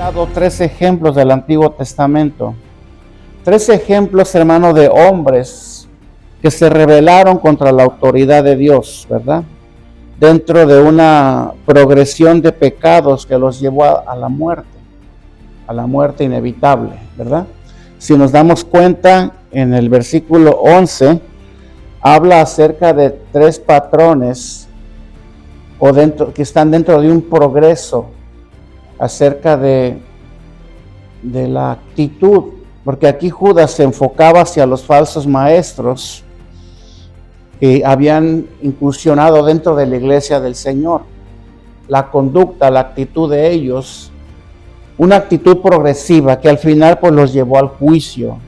dado 3 ejemplos del Antiguo Testamento. 3 ejemplos, hermano, de hombres que se rebelaron contra la autoridad de Dios, ¿verdad? Dentro de una progresión de pecados que los llevó a la muerte inevitable, ¿verdad? Si nos damos cuenta, en el versículo 11, habla acerca de 3 patrones que están dentro de un progreso acerca de la actitud, porque aquí Judas se enfocaba hacia los falsos maestros que habían incursionado dentro de la iglesia del Señor. La conducta, la actitud de ellos, una actitud progresiva que al final pues los llevó al juicio,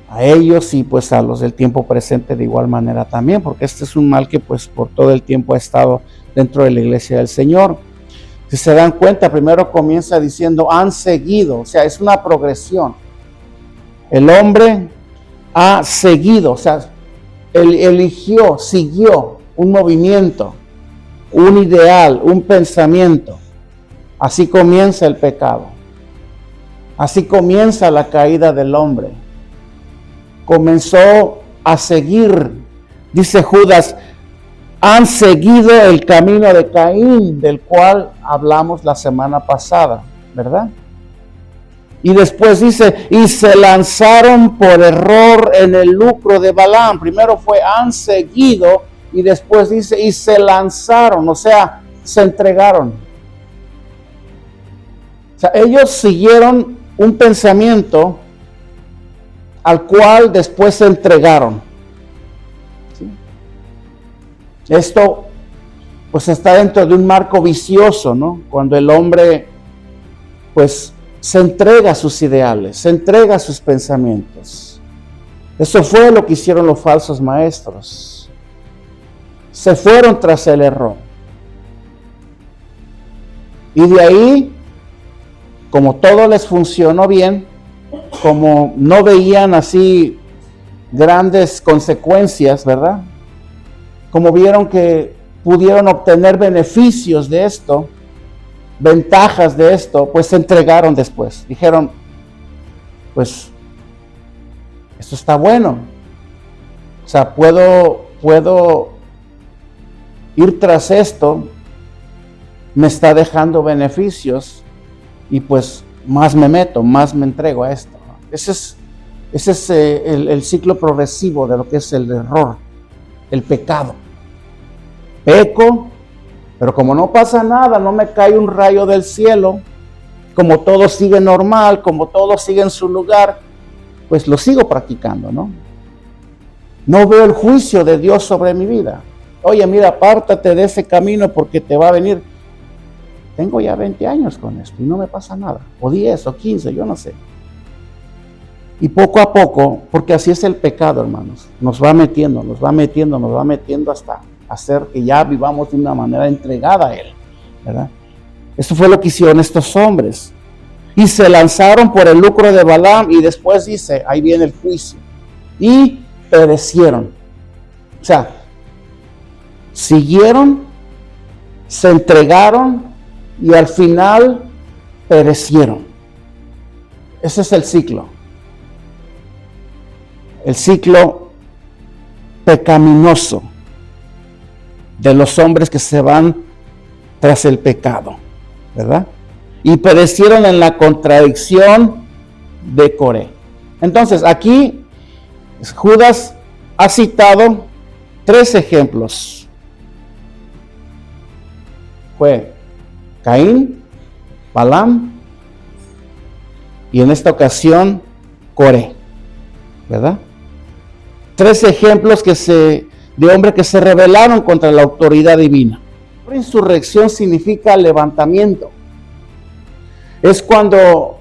a ellos y pues a los del tiempo presente de igual manera también, porque este es un mal que pues por todo el tiempo ha estado dentro de la iglesia del Señor. Si se dan cuenta, primero comienza diciendo han seguido, o sea, es una progresión. El hombre ha seguido, o sea, él eligió, siguió un movimiento, un ideal, un pensamiento. Así comienza el pecado. Así comienza la caída del hombre. Comenzó a seguir, dice Judas, han seguido el camino de Caín, del cual hablamos la semana pasada, ¿verdad? Y después dice, y se lanzaron por error en el lucro de Balaam. Primero fue, han seguido, y después dice, y se lanzaron, o sea, se entregaron. O sea, ellos siguieron un pensamiento al cual después se entregaron. ¿Sí? Esto pues está dentro de un marco vicioso, ¿no? Cuando el hombre pues se entrega a sus ideales, se entrega a sus pensamientos. Eso fue lo que hicieron los falsos maestros. Se fueron tras el error. Y de ahí, como todo les funcionó bien, como no veían así grandes consecuencias, ¿verdad? Como vieron que pudieron obtener beneficios de esto, ventajas de esto, pues se entregaron después. Dijeron, pues, esto está bueno. O sea, puedo ir tras esto, me está dejando beneficios y pues más me meto, más me entrego a esto. Ese es el ciclo progresivo de lo que es el error, el pecado. Peco, pero como no pasa nada, no me cae un rayo del cielo, como todo sigue normal, como todo sigue en su lugar, pues lo sigo practicando, ¿no? No veo el juicio de Dios sobre mi vida. Oye, mira, apártate de ese camino porque te va a venir. Tengo ya 20 años con esto y no me pasa nada, o 10 o 15, yo no sé. Y poco a poco, porque así es el pecado, hermanos, nos va metiendo hasta hacer que ya vivamos de una manera entregada a Él, ¿verdad? Eso fue lo que hicieron estos hombres. Y se lanzaron por el lucro de Balaam y después dice, ahí viene el juicio. Y perecieron. O sea, siguieron, se entregaron y al final perecieron. Ese es el ciclo. El ciclo pecaminoso de los hombres que se van tras el pecado, ¿verdad? Y perecieron en la contradicción de Coré. Entonces, aquí Judas ha citado 3 ejemplos. Fue Caín, Balaam y en esta ocasión Coré, ¿verdad? 3 ejemplos de hombres que se rebelaron contra la autoridad divina. Insurrección significa levantamiento. Es cuando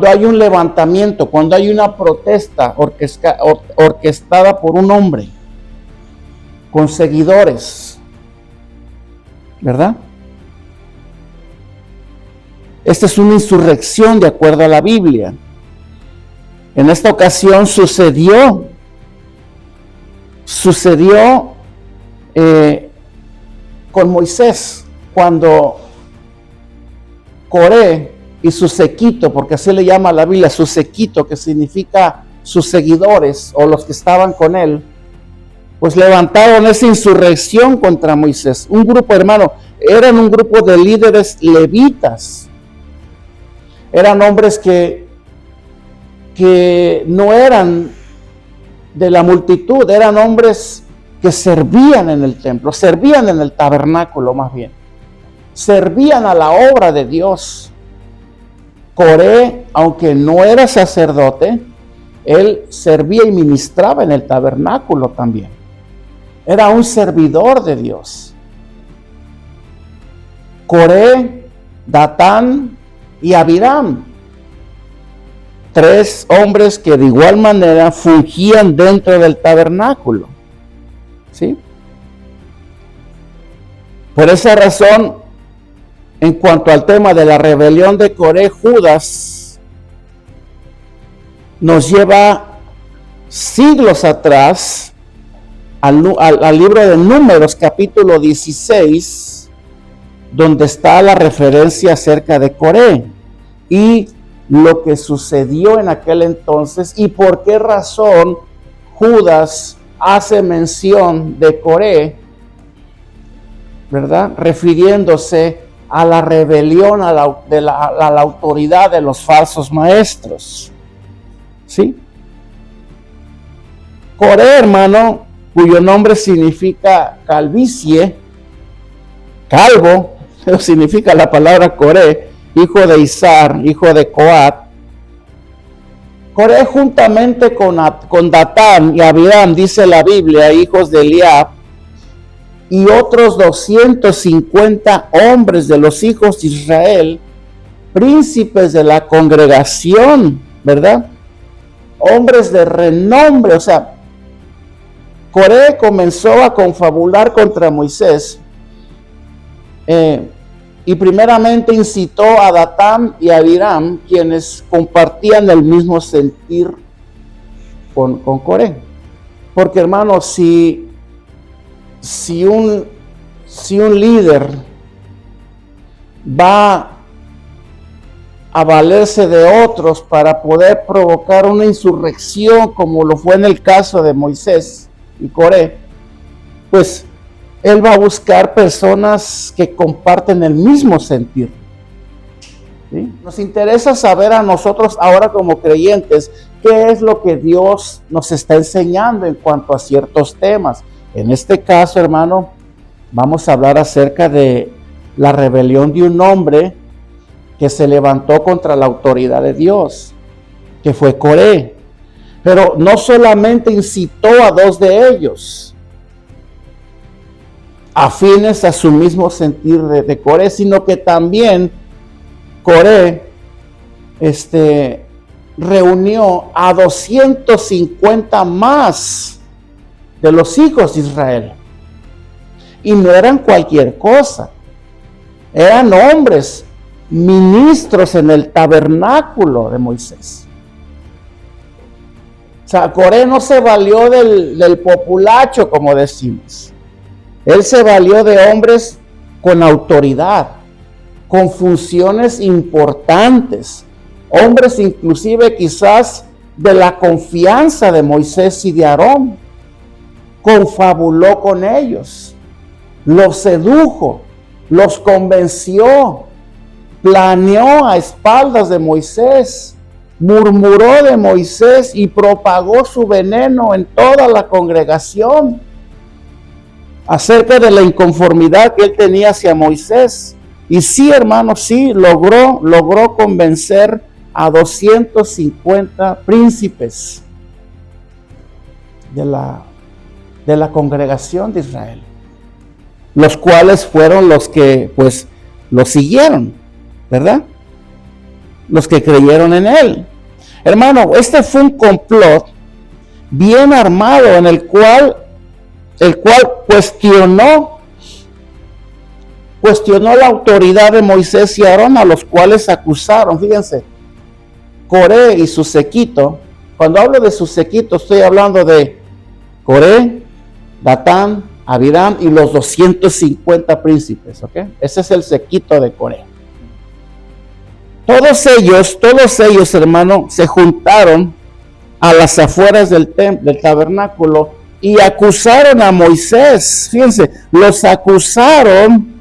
hay un levantamiento, cuando hay una protesta orquestada por un hombre, con seguidores, ¿verdad? Esta es una insurrección de acuerdo a la Biblia. En esta ocasión sucedió con Moisés, cuando Coré y su séquito, porque así le llama la Biblia, su séquito, que significa sus seguidores o los que estaban con él, pues levantaron esa insurrección contra Moisés. Un grupo, hermano, eran un grupo de líderes levitas. Eran hombres que no eran de la multitud, eran hombres que servían en el templo, servían en el tabernáculo más bien, servían a la obra de Dios. Coré, aunque no era sacerdote, él servía y ministraba en el tabernáculo también. Era un servidor de Dios. Coré, Datán y Abiram, 3 hombres que de igual manera fungían dentro del tabernáculo. ¿Sí? Por esa razón, en cuanto al tema de la rebelión de Coré, Judas nos lleva siglos atrás al libro de Números, capítulo 16, donde está la referencia acerca de Coré y lo que sucedió en aquel entonces y por qué razón Judas hace mención de Coré, ¿verdad? Refiriéndose a la rebelión a la autoridad de los falsos maestros. ¿Sí? Coré, hermano, cuyo nombre significa calvicie, calvo, eso significa la palabra Coré, hijo de Izar, hijo de Coat. Coré juntamente con Datán y Abiram, dice la Biblia, hijos de Eliab, y otros 250 hombres de los hijos de Israel, príncipes de la congregación, ¿verdad? Hombres de renombre. O sea, Coré comenzó a confabular contra Moisés y primeramente incitó a Datán y a Abiram, quienes compartían el mismo sentir con Coré. Porque, hermanos, si un líder va a valerse de otros para poder provocar una insurrección, como lo fue en el caso de Moisés y Coré, pues él va a buscar personas que comparten el mismo sentir. ¿Sí? Nos interesa saber a nosotros ahora como creyentes qué es lo que Dios nos está enseñando en cuanto a ciertos temas. En este caso, hermano, vamos a hablar acerca de la rebelión de un hombre que se levantó contra la autoridad de Dios, que fue Coré. Pero no solamente incitó a 2 de ellos, afines a su mismo sentir de Coré, sino que también Coré reunió a 250 más de los hijos de Israel. Y no eran cualquier cosa, eran hombres, ministros en el tabernáculo de Moisés. O sea, Coré no se valió del populacho, como decimos. Él se valió de hombres con autoridad, con funciones importantes, hombres inclusive quizás de la confianza de Moisés y de Aarón. Confabuló con ellos, los sedujo, los convenció, planeó a espaldas de Moisés, murmuró de Moisés y propagó su veneno en toda la congregación acerca de la inconformidad que él tenía hacia Moisés. Y sí, hermano, sí, logró convencer a 250 príncipes de la congregación de Israel, los cuales fueron los que, pues, lo siguieron, ¿verdad? Los que creyeron en él. Hermano, este fue un complot bien armado en el cual cuestionó la autoridad de Moisés y Aarón, a los cuales acusaron. Fíjense, Coré y su séquito. Cuando hablo de su séquito, estoy hablando de Coré, Datán, Abiram y los 250 príncipes, ¿ok? Ese es el séquito de Coré. Todos ellos, hermano, se juntaron a las afueras del tabernáculo y acusaron a Moisés. Fíjense, los acusaron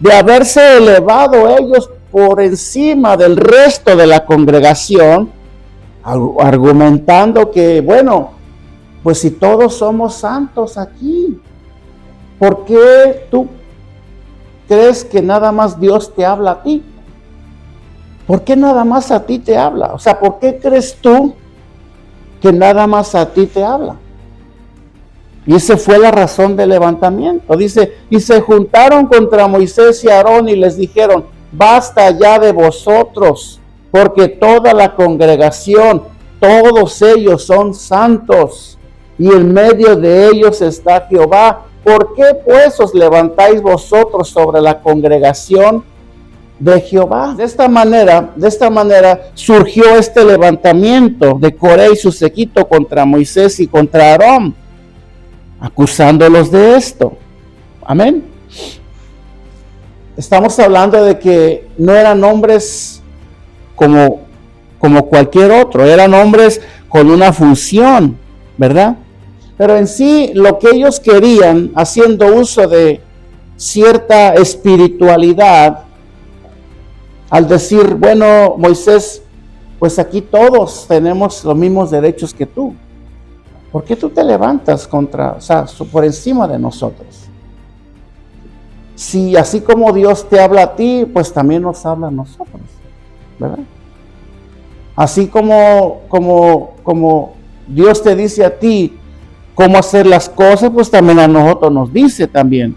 de haberse elevado ellos por encima del resto de la congregación, argumentando que, bueno, pues si todos somos santos aquí, ¿por qué tú crees que nada más Dios te habla a ti? ¿Por qué nada más a ti te habla? O sea, ¿por qué crees tú que nada más a ti te habla? Y esa fue la razón del levantamiento. Dice, y se juntaron contra Moisés y Aarón y les dijeron, basta ya de vosotros, porque toda la congregación, todos ellos son santos, y en medio de ellos está Jehová. ¿Por qué pues os levantáis vosotros sobre la congregación de Jehová? De esta manera surgió este levantamiento de Coré y su séquito contra Moisés y contra Aarón, acusándolos de esto. Amén. Estamos hablando de que no eran hombres como cualquier otro, eran hombres con una función, ¿verdad? Pero en sí, lo que ellos querían, haciendo uso de cierta espiritualidad, al decir, bueno, Moisés, pues aquí todos tenemos los mismos derechos que tú. ¿Por qué tú te levantas por encima de nosotros? Si así como Dios te habla a ti, pues también nos habla a nosotros, ¿verdad? Así como Dios te dice a ti cómo hacer las cosas, pues también a nosotros nos dice también.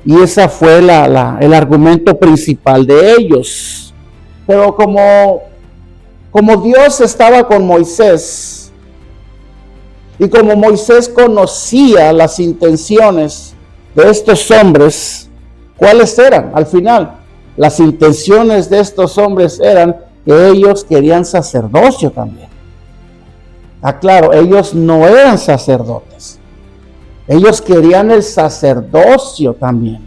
Y ese fue el argumento principal de ellos. Pero como Dios estaba con Moisés, y como Moisés conocía las intenciones de estos hombres, ¿cuáles eran? Al final, las intenciones de estos hombres eran que ellos querían sacerdocio también. Claro, ellos no eran sacerdotes. Ellos querían el sacerdocio también.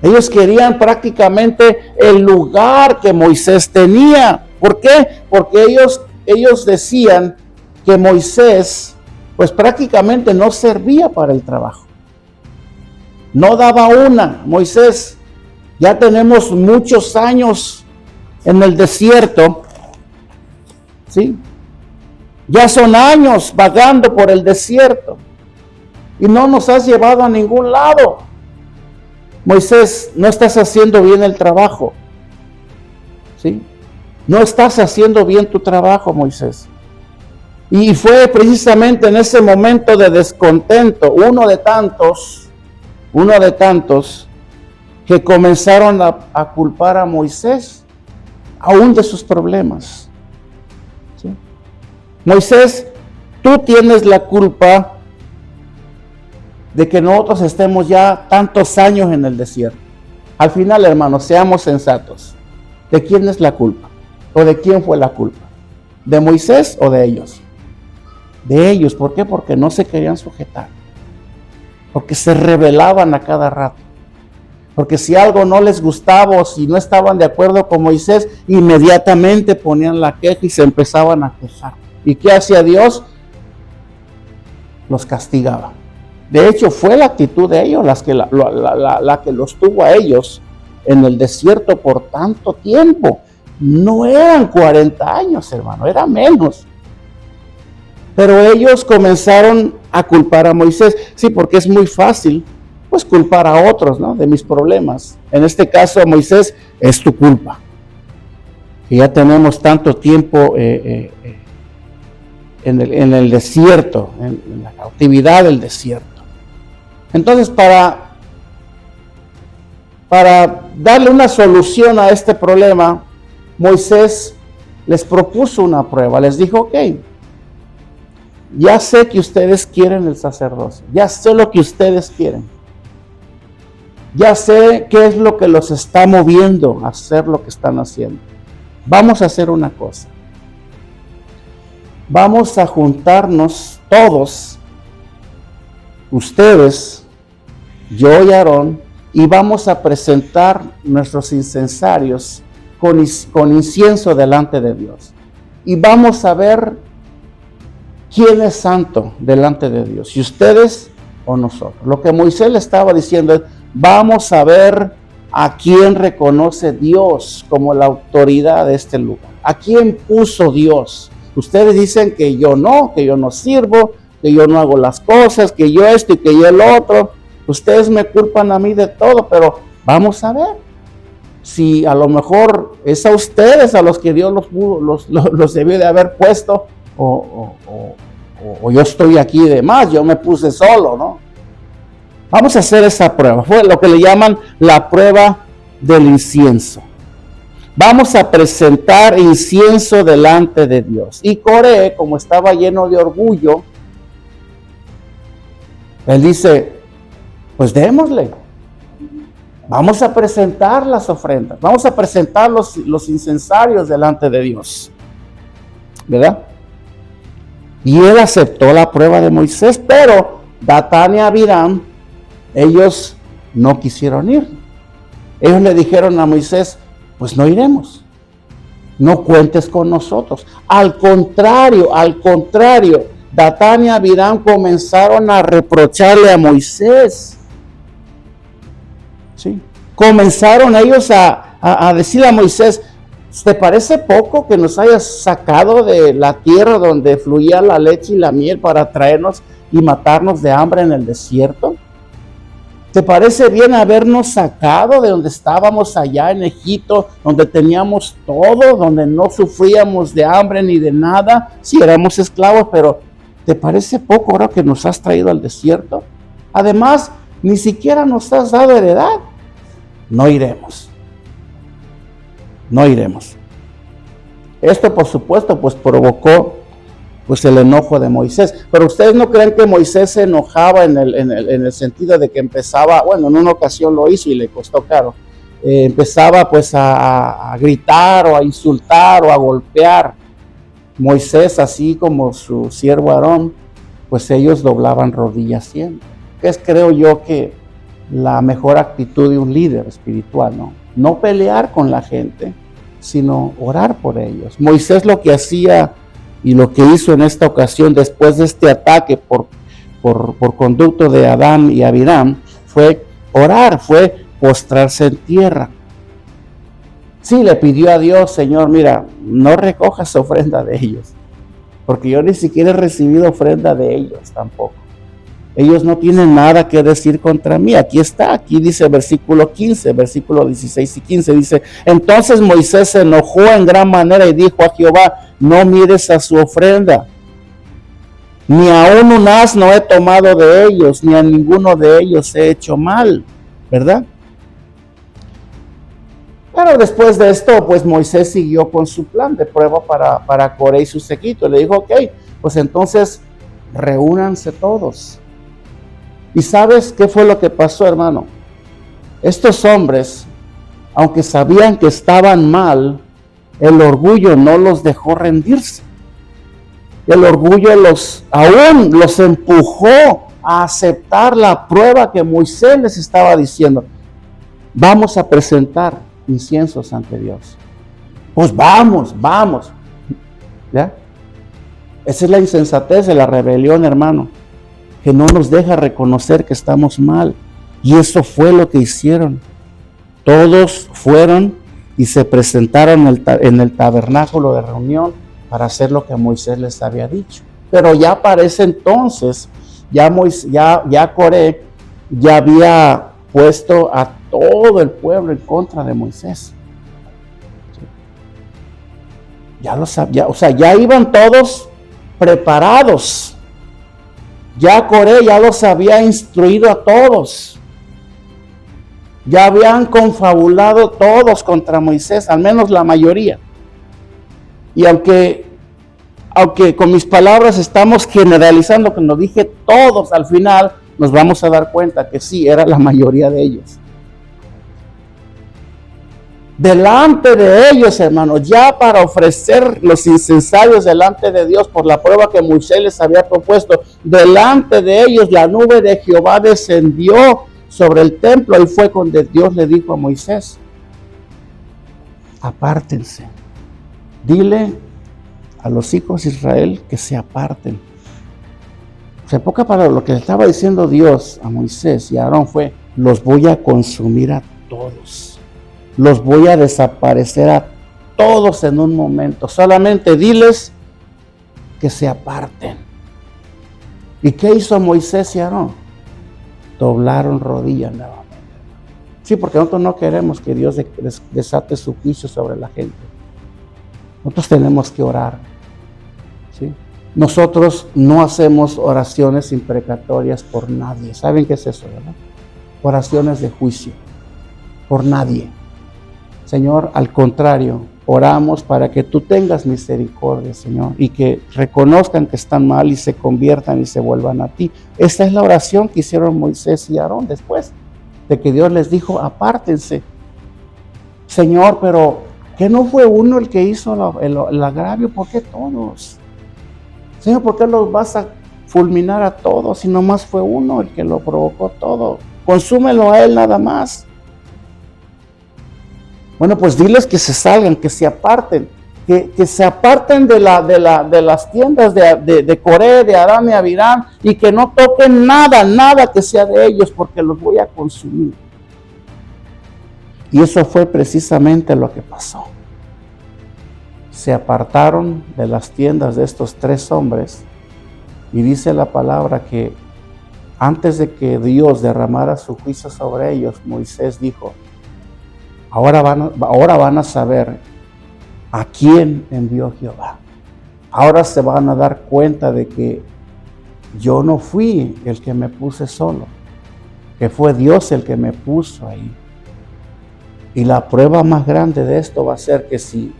Ellos querían prácticamente el lugar que Moisés tenía. ¿Por qué? Porque ellos decían que Moisés, pues prácticamente no servía para el trabajo. No daba una. Moisés, ya tenemos muchos años en el desierto, ¿sí? Ya son años vagando por el desierto y no nos has llevado a ningún lado. Moisés, no estás haciendo bien el trabajo, ¿sí? No estás haciendo bien tu trabajo, Moisés. Y fue precisamente en ese momento de descontento, uno de tantos, que comenzaron a culpar a Moisés, aún de sus problemas. ¿Sí? Moisés, tú tienes la culpa de que nosotros estemos ya tantos años en el desierto. Al final, hermanos, seamos sensatos. ¿De quién es la culpa? ¿O de quién fue la culpa? ¿De Moisés o de ellos? De ellos. ¿Por qué? Porque no se querían sujetar. Porque se rebelaban a cada rato. Porque si algo no les gustaba o si no estaban de acuerdo con Moisés, inmediatamente ponían la queja y se empezaban a quejar. ¿Y qué hacía Dios? Los castigaba. De hecho, fue la actitud de ellos la que los tuvo a ellos en el desierto por tanto tiempo. No eran 40 años, hermano, era menos. Pero ellos comenzaron a culpar a Moisés. Sí, porque es muy fácil, pues, culpar a otros, ¿no? De mis problemas. En este caso, Moisés, es tu culpa. Que ya tenemos tanto tiempo en el desierto, en la cautividad del desierto. Entonces, para darle una solución a este problema, Moisés les propuso una prueba. Les dijo, ok, ya sé que ustedes quieren el sacerdocio, ya sé lo que ustedes quieren, ya sé qué es lo que los está moviendo a hacer lo que están haciendo. Vamos a hacer una cosa. Vamos a juntarnos todos, ustedes, yo y Aarón, y vamos a presentar nuestros incensarios con incienso delante de Dios. Y vamos a ver quién es santo delante de Dios, si ustedes o nosotros. Lo que Moisés le estaba diciendo es, vamos a ver a quién reconoce Dios como la autoridad de este lugar. ¿A quién puso Dios? Ustedes dicen que yo no sirvo, que yo no hago las cosas, que yo esto y que yo el otro. Ustedes me culpan a mí de todo, pero vamos a ver si a lo mejor es a ustedes a los que Dios los debió de haber puesto, o yo estoy aquí de más, yo me puse solo, ¿no? Vamos a hacer esa prueba. Fue lo que le llaman la prueba del incienso. Vamos a presentar incienso delante de Dios. Y Coré, como estaba lleno de orgullo, él dice, pues démosle. Vamos a presentar las ofrendas. Vamos a presentar los incensarios delante de Dios. ¿Verdad? Y él aceptó la prueba de Moisés, pero Datán y Abiram, ellos no quisieron ir. Ellos le dijeron a Moisés, pues no iremos, no cuentes con nosotros. Al contrario, Datán y Abiram comenzaron a reprocharle a Moisés. ¿Sí? Comenzaron ellos a decirle a Moisés, ¿te parece poco que nos hayas sacado de la tierra donde fluía la leche y la miel para traernos y matarnos de hambre en el desierto? ¿Te parece bien habernos sacado de donde estábamos allá en Egipto, donde teníamos todo, donde no sufríamos de hambre ni de nada? Sí, éramos esclavos, pero ¿te parece poco ahora que nos has traído al desierto? Además, ni siquiera nos has dado heredad. No iremos. No iremos. Esto, por supuesto, pues provocó pues el enojo de Moisés. Pero ustedes no creen que Moisés se enojaba en el sentido de que empezaba, bueno, en una ocasión lo hizo y le costó caro, empezaba pues a gritar o a insultar o a golpear. Moisés, así como su siervo Aarón, pues ellos doblaban rodillas siempre. Que es, creo yo, que la mejor actitud de un líder espiritual, ¿no? No pelear con la gente, sino orar por ellos. Moisés lo que hacía y lo que hizo en esta ocasión, después de este ataque por conducto de Adán y Abiram, fue orar, fue postrarse en tierra. Sí, le pidió a Dios, Señor, mira, no recojas ofrenda de ellos, porque yo ni siquiera he recibido ofrenda de ellos tampoco. Ellos no tienen nada que decir contra mí. Aquí está, aquí dice versículo 15, versículo 16 y 15, dice, entonces Moisés se enojó en gran manera y dijo a Jehová, no mires a su ofrenda, ni aun un asno he tomado de ellos, ni a ninguno de ellos he hecho mal, ¿verdad? Pero después de esto, pues Moisés siguió con su plan de prueba para Coré y su séquito. Le dijo, ok, pues entonces reúnanse todos. ¿Y sabes qué fue lo que pasó, hermano? Estos hombres, aunque sabían que estaban mal, el orgullo no los dejó rendirse. El orgullo aún los empujó a aceptar la prueba que Moisés les estaba diciendo. Vamos a presentar inciensos ante Dios. Pues vamos. ¿Ya? Esa es la insensatez de la rebelión, hermano, que no nos deja reconocer que estamos mal. Y eso fue lo que hicieron. Todos fueron y se presentaron en el tabernáculo de reunión para hacer lo que Moisés les había dicho. Pero ya para ese entonces, ya Coré ya había puesto a todo el pueblo en contra de Moisés. Ya lo sabía, o sea, ya iban todos preparados. Ya Coré ya los había instruido a todos. Ya habían confabulado todos contra Moisés, al menos la mayoría. Y aunque con mis palabras estamos generalizando, cuando dije todos al final, nos vamos a dar cuenta que sí, era la mayoría de ellos. Delante de ellos, hermanos, ya para ofrecer los incensarios delante de Dios por la prueba que Moisés les había propuesto, delante de ellos la nube de Jehová descendió sobre el templo y fue cuando Dios le dijo a Moisés, apártense. Dile a los hijos de Israel que se aparten. O sea, en pocas palabras, lo que le estaba diciendo Dios a Moisés y a Aarón fue: los voy a consumir a todos. Los voy a desaparecer a todos en un momento. Solamente diles que se aparten. ¿Y qué hizo Moisés y Aarón? Doblaron rodillas nuevamente. Sí, porque nosotros no queremos que Dios desate su juicio sobre la gente. Nosotros tenemos que orar. ¿Sí? Nosotros no hacemos oraciones imprecatorias por nadie. ¿Saben qué es eso, verdad? Oraciones de juicio por nadie. Señor, al contrario, oramos para que tú tengas misericordia, Señor, y que reconozcan que están mal y se conviertan y se vuelvan a ti. Esta es la oración que hicieron Moisés y Aarón después de que Dios les dijo: apártense. Señor, pero ¿qué no fue uno el que hizo el agravio? ¿Por qué todos? Señor, ¿por qué los vas a fulminar a todos si nomás fue uno el que lo provocó todo? Consúmelo a él nada más. Bueno, pues diles que se salgan, que se aparten, que se aparten de las tiendas de Coré, de Adán y Abiram, y que no toquen nada que sea de ellos, porque los voy a consumir. Y eso fue precisamente lo que pasó. Se apartaron de las tiendas de estos 3 hombres, y dice la palabra que antes de que Dios derramara su juicio sobre ellos, Moisés dijo: ahora van a saber a quién envió Jehová. Ahora se van a dar cuenta de que yo no fui el que me puse solo, que fue Dios el que me puso ahí. Y la prueba más grande de esto va a ser que si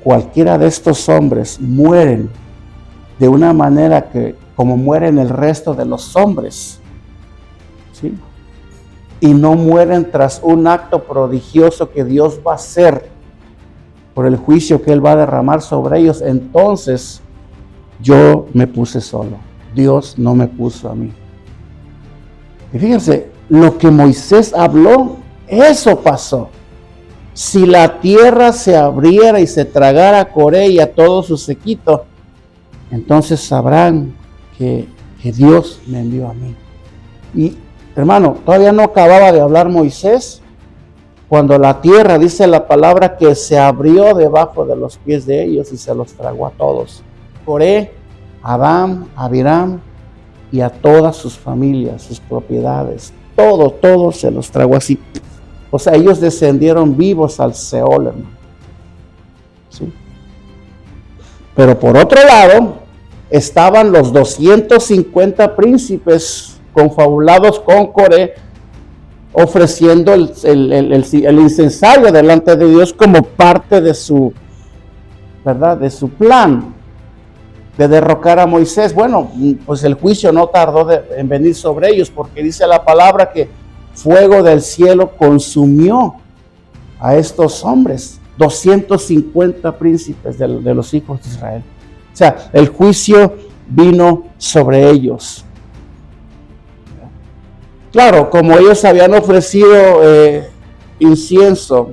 cualquiera de estos hombres mueren de una manera que como mueren el resto de los hombres, ¿sí?, y no mueren tras un acto prodigioso que Dios va a hacer por el juicio que Él va a derramar sobre ellos, entonces yo me puse solo. Dios no me puso a mí. Y fíjense, lo que Moisés habló, eso pasó. Si la tierra se abriera y se tragara a Coré y a todo su séquito, entonces sabrán que Dios me envió a mí. Y hermano, todavía no acababa de hablar Moisés cuando la tierra, dice la palabra, que se abrió debajo de los pies de ellos y se los tragó a todos. Coré, Adán, Abiram y a todas sus familias, sus propiedades. Todo se los tragó así. O sea, ellos descendieron vivos al Seol, hermano. ¿Sí? Pero por otro lado, estaban los 250 príncipes confabulados con Coré, ofreciendo el incensario delante de Dios como parte de su, ¿verdad?, de su plan de derrocar a Moisés. Bueno, pues el juicio no tardó en venir sobre ellos, porque dice la palabra que fuego del cielo consumió a estos hombres, 250 príncipes de los hijos de Israel. O sea, el juicio vino sobre ellos. Claro, como ellos habían ofrecido incienso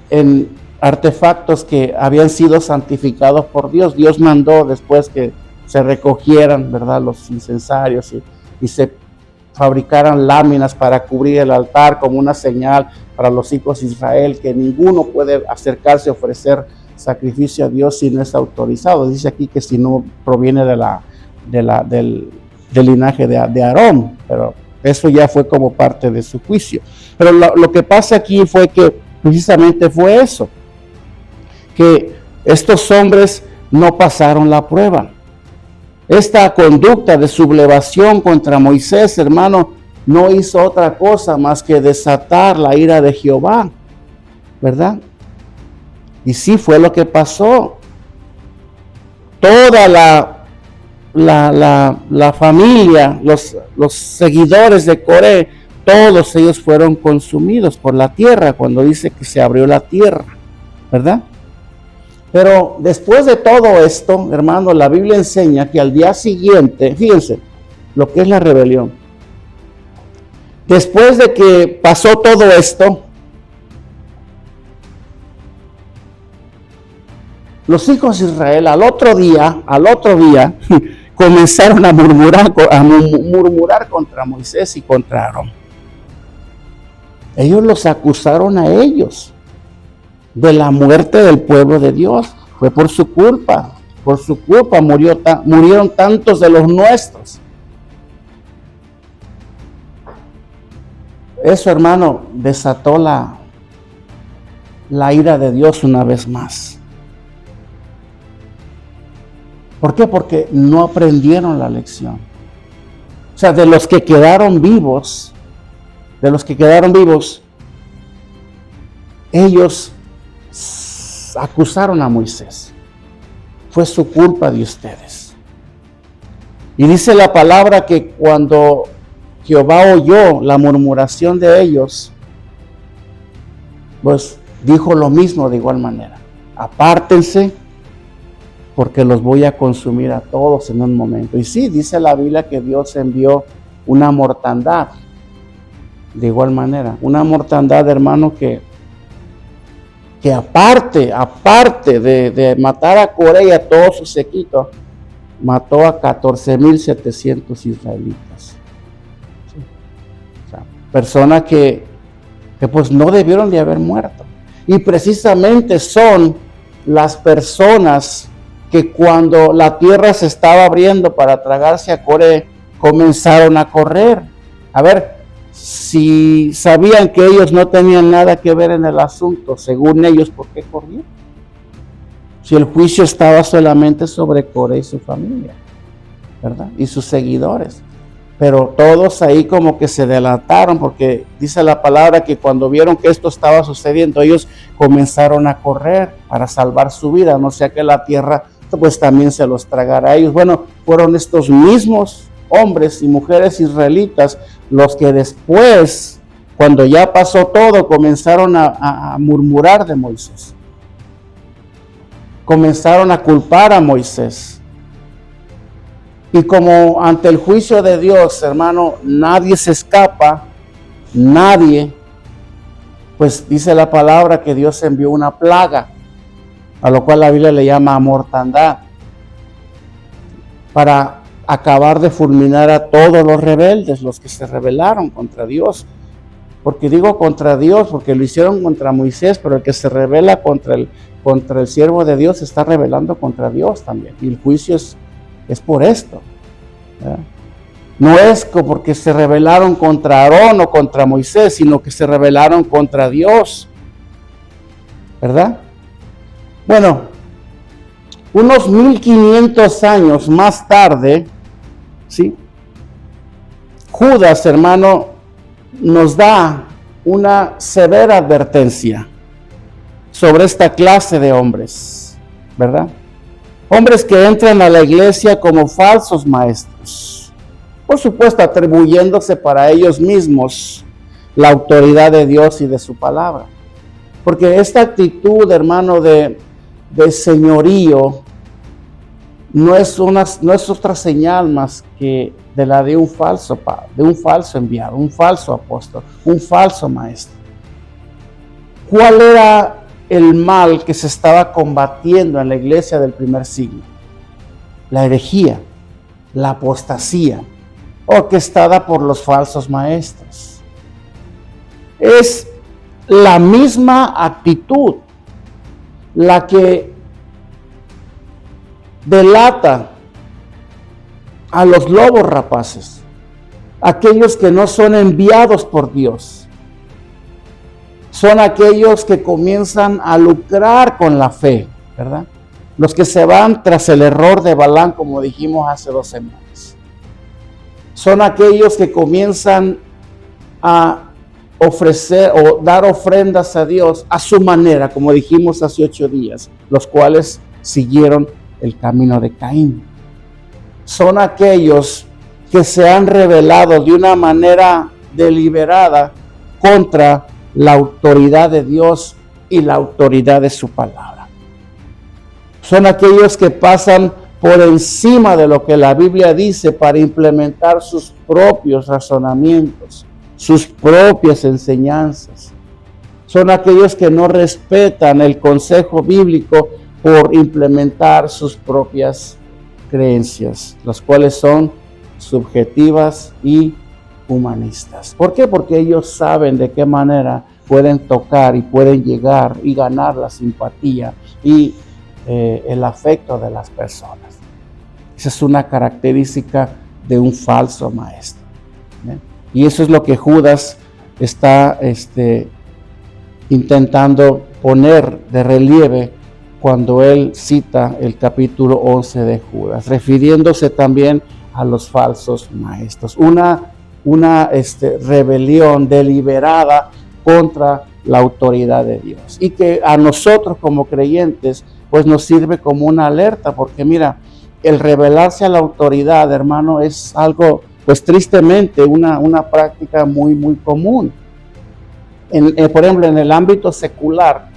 en artefactos que habían sido santificados por Dios, Dios mandó después que se recogieran, ¿verdad?, los incensarios y se fabricaran láminas para cubrir el altar como una señal para los hijos de Israel, que ninguno puede acercarse a ofrecer sacrificio a Dios si no es autorizado. Dice aquí que si no proviene del linaje de Aarón, pero eso ya fue como parte de su juicio. Pero lo que pasa aquí fue que precisamente fue eso, que estos hombres no pasaron la prueba. Esta conducta de sublevación contra Moisés, hermano, no hizo otra cosa más que desatar la ira de Jehová, ¿verdad? Y sí fue lo que pasó. Toda la familia, los seguidores de Coré, todos ellos fueron consumidos por la tierra, cuando dice que se abrió la tierra, ¿verdad? Pero después de todo esto, hermano, la Biblia enseña que al día siguiente, fíjense lo que es la rebelión. Después de que pasó todo esto, los hijos de Israel al otro día, comenzaron a murmurar contra Moisés y contra Aarón. Ellos los acusaron a ellos de la muerte del pueblo de Dios. Fue por su culpa. Por su culpa murieron tantos de los nuestros. Eso, hermano, desató la ira de Dios una vez más. ¿Por qué? Porque no aprendieron la lección. O sea, de los que quedaron vivos, ellos acusaron a Moisés. Fue su culpa de ustedes. Y dice la palabra que cuando Jehová oyó la murmuración de ellos, pues dijo lo mismo de igual manera. Apártense, porque los voy a consumir a todos en un momento. Y sí, dice la Biblia que Dios envió una mortandad. De igual manera, una mortandad, hermano, que aparte de matar a Coré y a todo su séquito, mató a 14,700 israelitas. Sí. O sea, personas que pues no debieron de haber muerto. Y precisamente son las personas que cuando la tierra se estaba abriendo para tragarse a Coré, comenzaron a correr. A ver, si sabían que ellos no tenían nada que ver en el asunto, según ellos, ¿por qué corrieron? Si el juicio estaba solamente sobre Coré y su familia, ¿verdad? Y sus seguidores. Pero todos ahí como que se delataron, porque dice la palabra que cuando vieron que esto estaba sucediendo, ellos comenzaron a correr para salvar su vida, no sea que la tierra pues también se los tragara a ellos. Bueno, fueron estos mismos hombres y mujeres israelitas los que después, cuando ya pasó todo, comenzaron a murmurar de Moisés. Comenzaron a culpar a Moisés. Y como ante el juicio de Dios, hermano, nadie se escapa, nadie, pues dice la palabra que Dios envió una plaga, a lo cual la Biblia le llama mortandad, para acabar de fulminar a todos los rebeldes, los que se rebelaron contra Dios. Porque digo contra Dios, porque lo hicieron contra Moisés, pero el que se rebela contra el siervo de Dios se está rebelando contra Dios también. Y el juicio es por esto, ¿verdad? No es porque se rebelaron contra Aarón o contra Moisés, sino que se rebelaron contra Dios, ¿verdad? Bueno, unos 1500 años más tarde, ¿sí? Judas, hermano, nos da una severa advertencia sobre esta clase de hombres, ¿verdad? Hombres que entran a la iglesia como falsos maestros, por supuesto atribuyéndose para ellos mismos la autoridad de Dios y de su palabra. Porque esta actitud, hermano, de señorío no es otra señal más que de la de un falso enviado, un falso apóstol, un falso maestro. ¿Cuál era el mal que se estaba combatiendo en la iglesia del primer siglo? La herejía, la apostasía, orquestada por los falsos maestros. Es la misma actitud la que delata a los lobos rapaces, aquellos que no son enviados por Dios. Son aquellos que comienzan a lucrar con la fe, ¿verdad? Los que se van tras el error de Balaam, como dijimos hace 2 semanas. Son aquellos que comienzan a ofrecer o dar ofrendas a Dios a su manera, como dijimos hace 8 días, los cuales siguieron el camino de Caín. Son aquellos que se han rebelado de una manera deliberada contra la autoridad de Dios y la autoridad de su palabra. Son aquellos que pasan por encima de lo que la Biblia dice para implementar sus propios razonamientos, sus propias enseñanzas. Son aquellos que no respetan el consejo bíblico por implementar sus propias creencias, las cuales son subjetivas y humanistas. ¿Por qué? Porque ellos saben de qué manera pueden tocar y pueden llegar y ganar la simpatía y el afecto de las personas. Esa es una característica de un falso maestro. ¿Bien? Y eso es lo que Judas está intentando poner de relieve cuando él cita el capítulo 11 de Judas, refiriéndose también a los falsos maestros. Una rebelión deliberada contra la autoridad de Dios. Y que a nosotros como creyentes, pues nos sirve como una alerta, porque mira, el rebelarse a la autoridad, hermano, es algo, pues tristemente, una práctica muy, muy común. Por ejemplo, en el ámbito secular,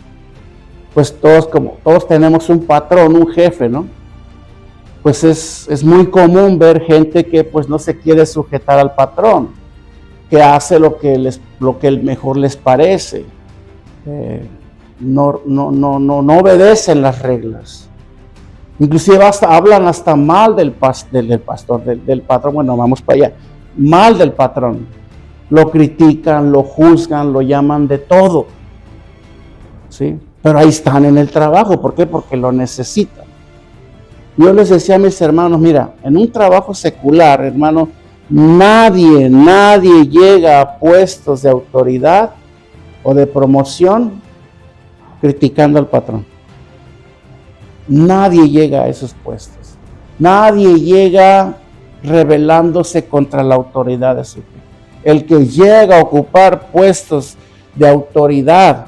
pues todos tenemos un patrón, un jefe, ¿no? Pues es muy común ver gente que pues no se quiere sujetar al patrón, que hace lo que mejor les parece, no obedecen las reglas. Inclusive hablan hasta mal del pastor, del patrón. Bueno, vamos para allá. Mal del patrón. Lo critican, lo juzgan, lo llaman de todo. ¿Sí? Pero ahí están en el trabajo. ¿Por qué? Porque lo necesitan. Yo les decía a mis hermanos, mira, en un trabajo secular, hermano, nadie llega a puestos de autoridad o de promoción criticando al patrón. Nadie llega a esos puestos. Nadie llega rebelándose contra la autoridad de su jefe. El que llega a ocupar puestos de autoridad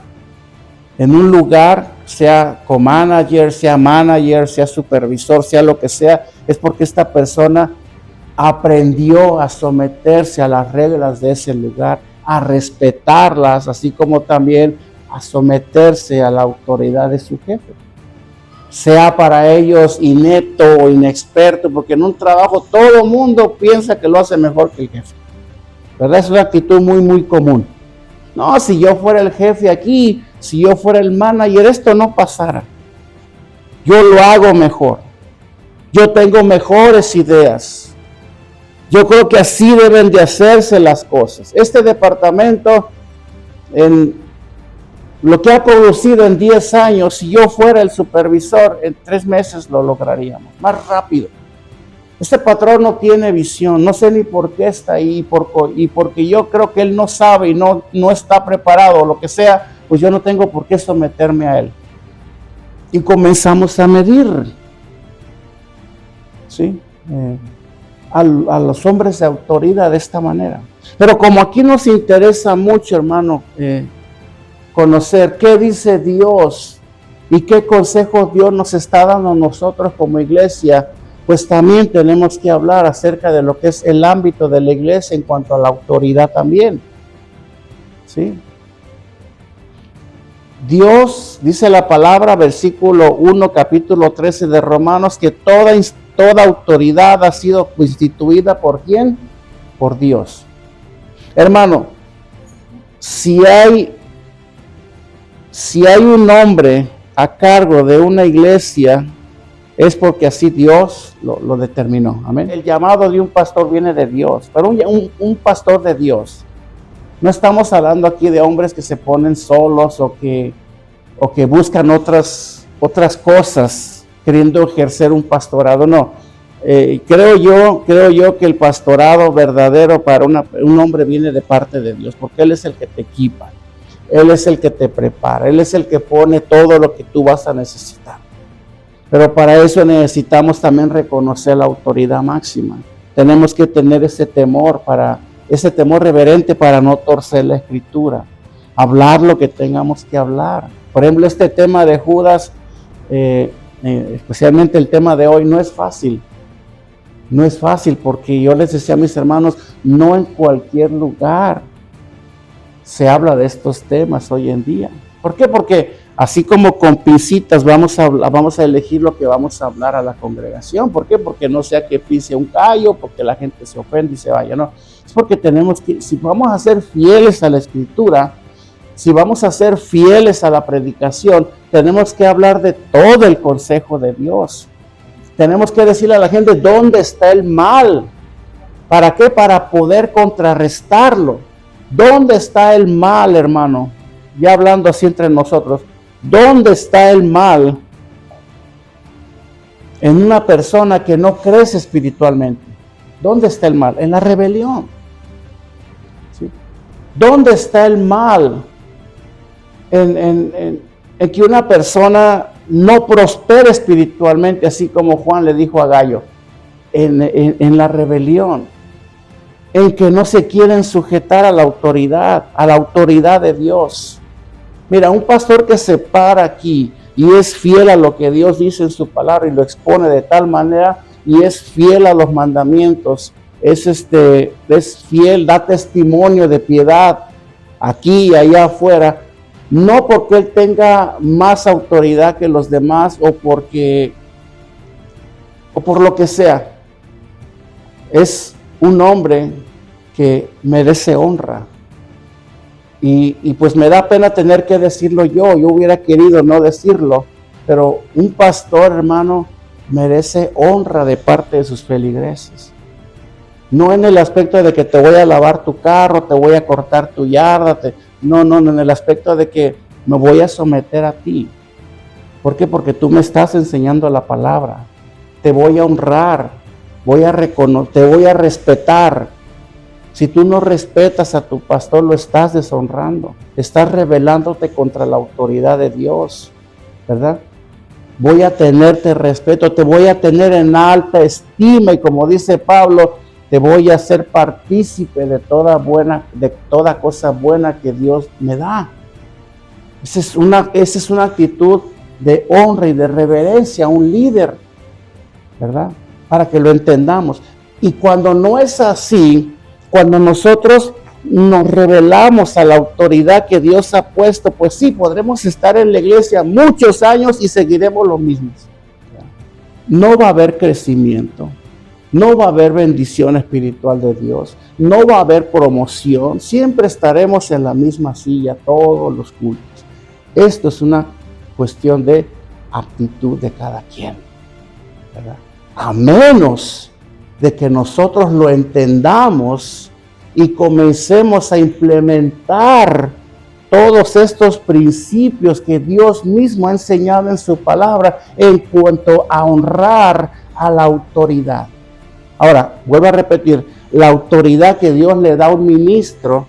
en un lugar, sea co-manager, sea manager, sea supervisor, sea lo que sea, es porque esta persona aprendió a someterse a las reglas de ese lugar, a respetarlas, así como también a someterse a la autoridad de su jefe. Sea para ellos inepto o inexperto, porque en un trabajo todo el mundo piensa que lo hace mejor que el jefe. ¿Verdad? Es una actitud muy, muy común. No, si yo fuera el jefe aquí, si yo fuera el manager, esto no pasara. Yo lo hago mejor. Yo tengo mejores ideas. Yo creo que así deben de hacerse las cosas. Este departamento, en lo que ha producido en 10 años, si yo fuera el supervisor, en 3 meses lo lograríamos, más rápido. Este patrón no tiene visión, no sé ni por qué está ahí, y porque yo creo que él no sabe y no está preparado, o lo que sea, pues yo no tengo por qué someterme a él. Y comenzamos a medir, ¿sí? A los hombres de autoridad de esta manera. Pero como aquí nos interesa mucho, hermano, conocer qué dice Dios y qué consejos Dios nos está dando a nosotros como iglesia, pues también tenemos que hablar acerca de lo que es el ámbito de la iglesia en cuanto a la autoridad también. ¿Sí? Dios, dice la palabra, versículo 1, capítulo 13 de Romanos, que toda autoridad ha sido instituida ¿por quién? Por Dios. Hermano, si hay un hombre a cargo de una iglesia, es porque así Dios lo determinó. Amén. El llamado de un pastor viene de Dios, pero un pastor de Dios. No estamos hablando aquí de hombres que se ponen solos o que buscan otras cosas queriendo ejercer un pastorado. No. Creo yo que el pastorado verdadero para un hombre viene de parte de Dios, porque Él es el que te equipa, Él es el que te prepara, Él es el que pone todo lo que tú vas a necesitar. Pero para eso necesitamos también reconocer la autoridad máxima. Tenemos que tener ese temor reverente para no torcer la escritura. Hablar lo que tengamos que hablar. Por ejemplo, este tema de Judas, especialmente el tema de hoy, no es fácil. No es fácil porque yo les decía a mis hermanos, no en cualquier lugar se habla de estos temas hoy en día. ¿Por qué? Porque así como con pincitas vamos a elegir lo que vamos a hablar a la congregación. ¿Por qué? Porque no sea que pise un callo, porque la gente se ofende y se vaya. No, es porque tenemos que, si vamos a ser fieles a la escritura, Si vamos a ser fieles a la predicación, tenemos que hablar de todo el consejo de Dios. Tenemos que decirle a la gente dónde está el mal. ¿Para qué? Para poder contrarrestarlo. ¿Dónde está el mal, hermano? Ya hablando así entre nosotros. ¿Dónde está el mal en una persona que no crece espiritualmente? ¿Dónde está el mal? En la rebelión. ¿Sí? ¿Dónde está el mal? En que una persona no prospere espiritualmente, así como Juan le dijo a Gallo, en la rebelión, en que no se quieren sujetar a la autoridad de Dios. Mira, un pastor que se para aquí y es fiel a lo que Dios dice en su palabra y lo expone de tal manera y es fiel a los mandamientos, es fiel, da testimonio de piedad aquí y allá afuera, no porque él tenga más autoridad que los demás o por lo que sea. Es un hombre que merece honra. Y pues me da pena tener que decirlo yo hubiera querido no decirlo, pero un pastor, hermano, merece honra de parte de sus feligreses. No en el aspecto de que te voy a lavar tu carro, te voy a cortar tu yarda, no, en el aspecto de que me voy a someter a ti. ¿Por qué? Porque tú me estás enseñando la palabra. Te voy a honrar, te voy a respetar. Si tú no respetas a tu pastor, lo estás deshonrando. Estás rebelándote contra la autoridad de Dios, ¿verdad? Voy a tenerte respeto, te voy a tener en alta estima y como dice Pablo, te voy a hacer partícipe de toda cosa buena que Dios me da. Esa es una actitud de honra y de reverencia a un líder, ¿verdad? Para que lo entendamos. Y cuando no es así, cuando nosotros nos rebelamos a la autoridad que Dios ha puesto, pues sí, podremos estar en la iglesia muchos años y seguiremos lo mismo. No va a haber crecimiento, no va a haber bendición espiritual de Dios, no va a haber promoción, siempre estaremos en la misma silla todos los cultos. Esto es una cuestión de actitud de cada quien, ¿verdad? A menos de que nosotros lo entendamos y comencemos a implementar todos estos principios que Dios mismo ha enseñado en su palabra en cuanto a honrar a la autoridad. Ahora, vuelvo a repetir, la autoridad que Dios le da a un ministro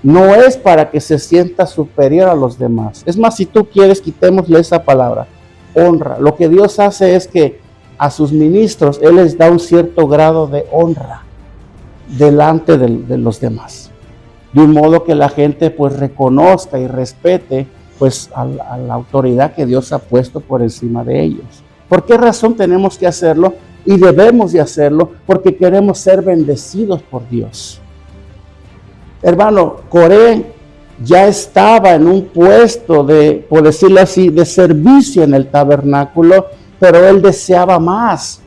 no es para que se sienta superior a los demás. Es más, si tú quieres, quitémosle esa palabra, honra. Lo que Dios hace es que a sus ministros, Él les da un cierto grado de honra delante de los demás. De un modo que la gente pues reconozca y respete pues a la autoridad que Dios ha puesto por encima de ellos. ¿Por qué razón tenemos que hacerlo? Y debemos de hacerlo porque queremos ser bendecidos por Dios. Hermano, Coré ya estaba en un puesto de, por decirlo así, de servicio en el tabernáculo, pero él deseaba más.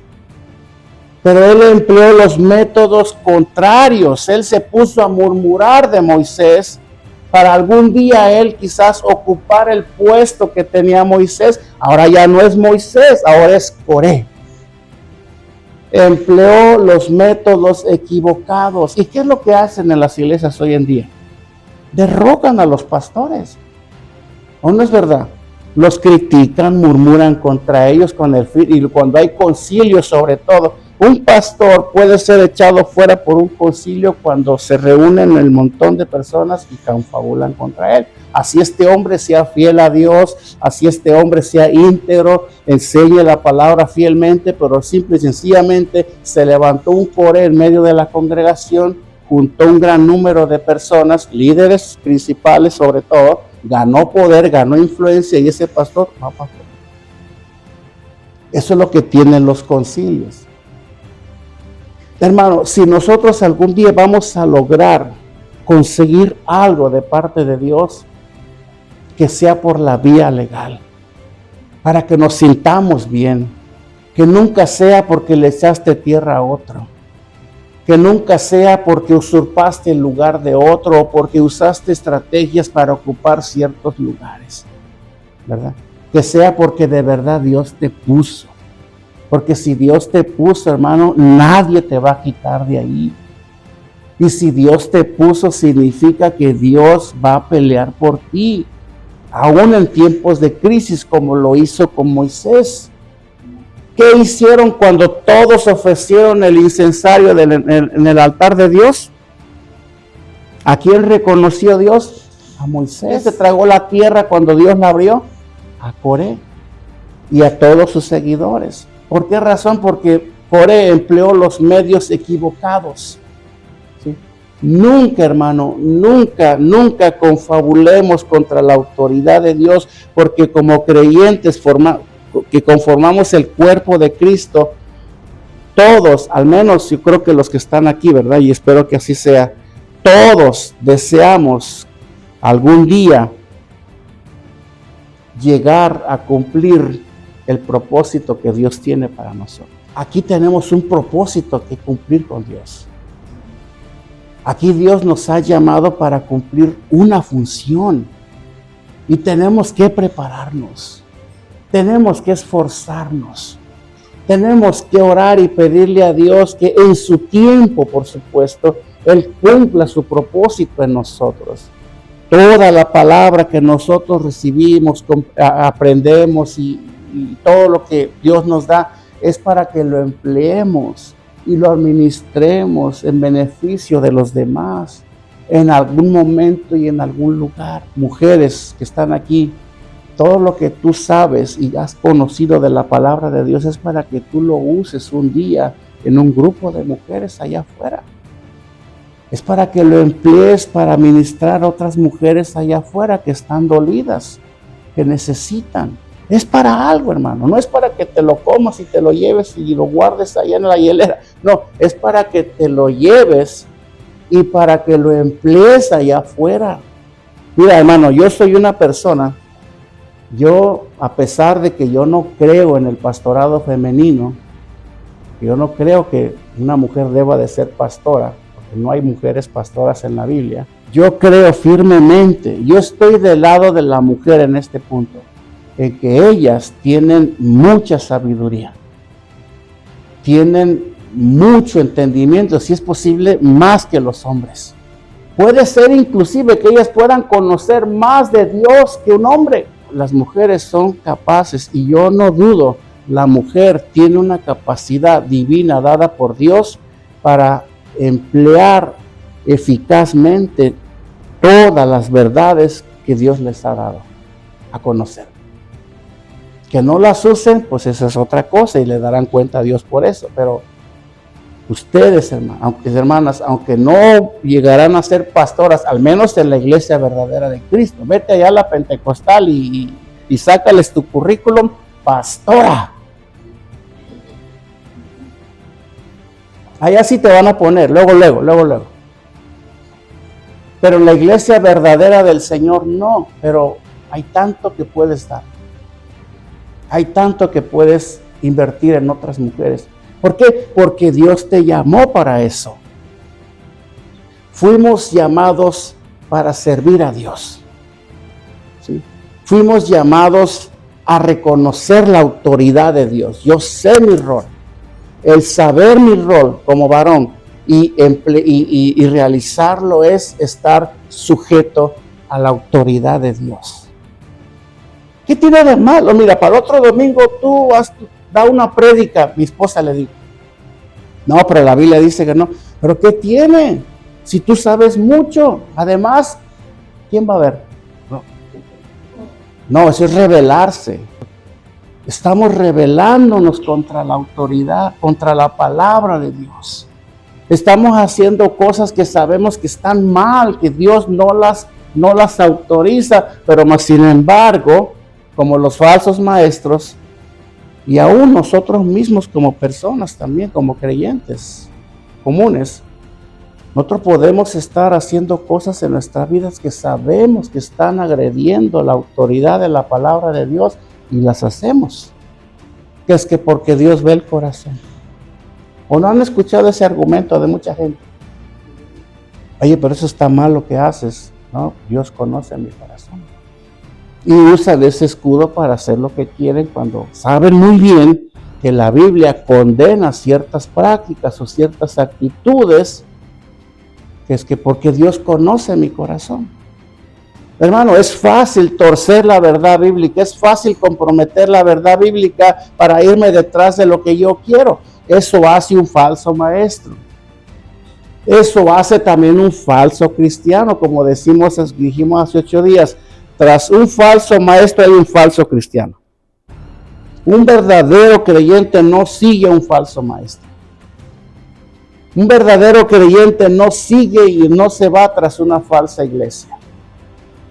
Pero él empleó los métodos contrarios. Él se puso a murmurar de Moisés para algún día él quizás ocupar el puesto que tenía Moisés. Ahora ya no es Moisés, ahora es Coré. Empleó los métodos equivocados. ¿Y qué es lo que hacen en las iglesias hoy en día? Derrocan a los pastores. ¿O no es verdad? Los critican, murmuran contra ellos con el fin, y cuando hay concilio sobre todo, un pastor puede ser echado fuera por un concilio cuando se reúnen el montón de personas y confabulan contra él. Así este hombre sea fiel a Dios, así este hombre sea íntegro, enseñe la palabra fielmente, pero simple y sencillamente se levantó un Coré en medio de la congregación, juntó un gran número de personas, líderes principales sobre todo, ganó poder, ganó influencia y ese pastor va para afuera. Eso es lo que tienen los concilios. Hermano, si nosotros algún día vamos a lograr conseguir algo de parte de Dios, que sea por la vía legal, para que nos sintamos bien, que nunca sea porque le echaste tierra a otro, Que nunca sea porque usurpaste el lugar de otro o porque usaste estrategias para ocupar ciertos lugares, ¿verdad? Que sea porque de verdad Dios te puso. Porque si Dios te puso, hermano, nadie te va a quitar de ahí. Y si Dios te puso, significa que Dios va a pelear por ti, aún en tiempos de crisis, como lo hizo con Moisés. ¿Qué hicieron cuando todos ofrecieron el incensario en el altar de Dios? ¿A quién reconoció Dios? A Moisés. ¿Se tragó la tierra cuando Dios la abrió? A Coré y a todos sus seguidores. ¿Por qué razón? Porque Coré empleó los medios equivocados. ¿Sí? Nunca, hermano, nunca confabulemos contra la autoridad de Dios, porque como creyentes que conformamos el cuerpo de Cristo, todos, al menos yo creo que los que están aquí, ¿verdad? Y espero que así sea, todos deseamos algún día llegar a cumplir el propósito que Dios tiene para nosotros. Aquí tenemos un propósito que cumplir con Dios. Aquí Dios nos ha llamado para cumplir una función y tenemos que prepararnos, tenemos que esforzarnos, tenemos que orar y pedirle a Dios que en su tiempo, por supuesto, Él cumpla su propósito en nosotros. Toda la palabra que nosotros recibimos, aprendemos y todo lo que Dios nos da es para que lo empleemos y lo administremos en beneficio de los demás, en algún momento y en algún lugar. Mujeres que están aquí, todo lo que tú sabes y has conocido de la palabra de Dios es para que tú lo uses un día en un grupo de mujeres allá afuera. Es para que lo emplees para ministrar a otras mujeres allá afuera que están dolidas, que necesitan. Es para algo, hermano. No es para que te lo comas y te lo lleves y lo guardes allá en la hielera. No, es para que te lo lleves y para que lo emplees allá afuera. Mira, hermano, yo soy una persona, a pesar de que yo no creo en el pastorado femenino, yo no creo que una mujer deba de ser pastora, porque no hay mujeres pastoras en la Biblia. Yo creo firmemente, yo estoy del lado de la mujer en este punto, en que ellas tienen mucha sabiduría, tienen mucho entendimiento, si es posible, más que los hombres. Puede ser inclusive que ellas puedan conocer más de Dios que un hombre. Las mujeres son capaces, y yo no dudo, la mujer tiene una capacidad divina dada por Dios para emplear eficazmente todas las verdades que Dios les ha dado a conocer. Que no las usen, pues esa es otra cosa y le darán cuenta a Dios por eso. Pero ustedes, hermanas, aunque no llegarán a ser pastoras, al menos en la iglesia verdadera de Cristo, vete allá a la pentecostal y sácales tu currículum, pastora. Allá sí te van a poner, luego. Pero en la iglesia verdadera del Señor no, pero hay tanto que puedes dar. Hay tanto que puedes invertir en otras mujeres. ¿Por qué? Porque Dios te llamó para eso. Fuimos llamados para servir a Dios. ¿Sí? Fuimos llamados a reconocer la autoridad de Dios. Yo sé mi rol. El saber mi rol como varón y realizarlo es estar sujeto a la autoridad de Dios. ¿Qué tiene de malo? Mira, para el otro domingo tú da una prédica. Mi esposa le dijo, no, pero la Biblia dice que no. ¿Pero qué tiene? Si tú sabes mucho. Además, ¿quién va a ver? No, eso es rebelarse. Estamos rebelándonos contra la autoridad, contra la palabra de Dios. Estamos haciendo cosas que sabemos que están mal, que Dios no las autoriza, pero más sin embargo, como los falsos maestros, y aún nosotros mismos como personas también, como creyentes comunes, nosotros podemos estar haciendo cosas en nuestras vidas que sabemos que están agrediendo la autoridad de la palabra de Dios y las hacemos. Que es que porque Dios ve el corazón. ¿O no han escuchado ese argumento de mucha gente? Oye, pero eso está mal lo que haces. No, Dios conoce mi corazón. Y usan ese escudo para hacer lo que quieren cuando saben muy bien que la Biblia condena ciertas prácticas o ciertas actitudes, que es que porque Dios conoce mi corazón. Hermano, es fácil torcer la verdad bíblica, es fácil comprometer la verdad bíblica para irme detrás de lo que yo quiero. Eso hace un falso maestro. Eso hace también un falso cristiano, como dijimos hace 8 días. Tras un falso maestro hay un falso cristiano. Un verdadero creyente no sigue a un falso maestro. Un verdadero creyente no sigue y no se va tras una falsa iglesia.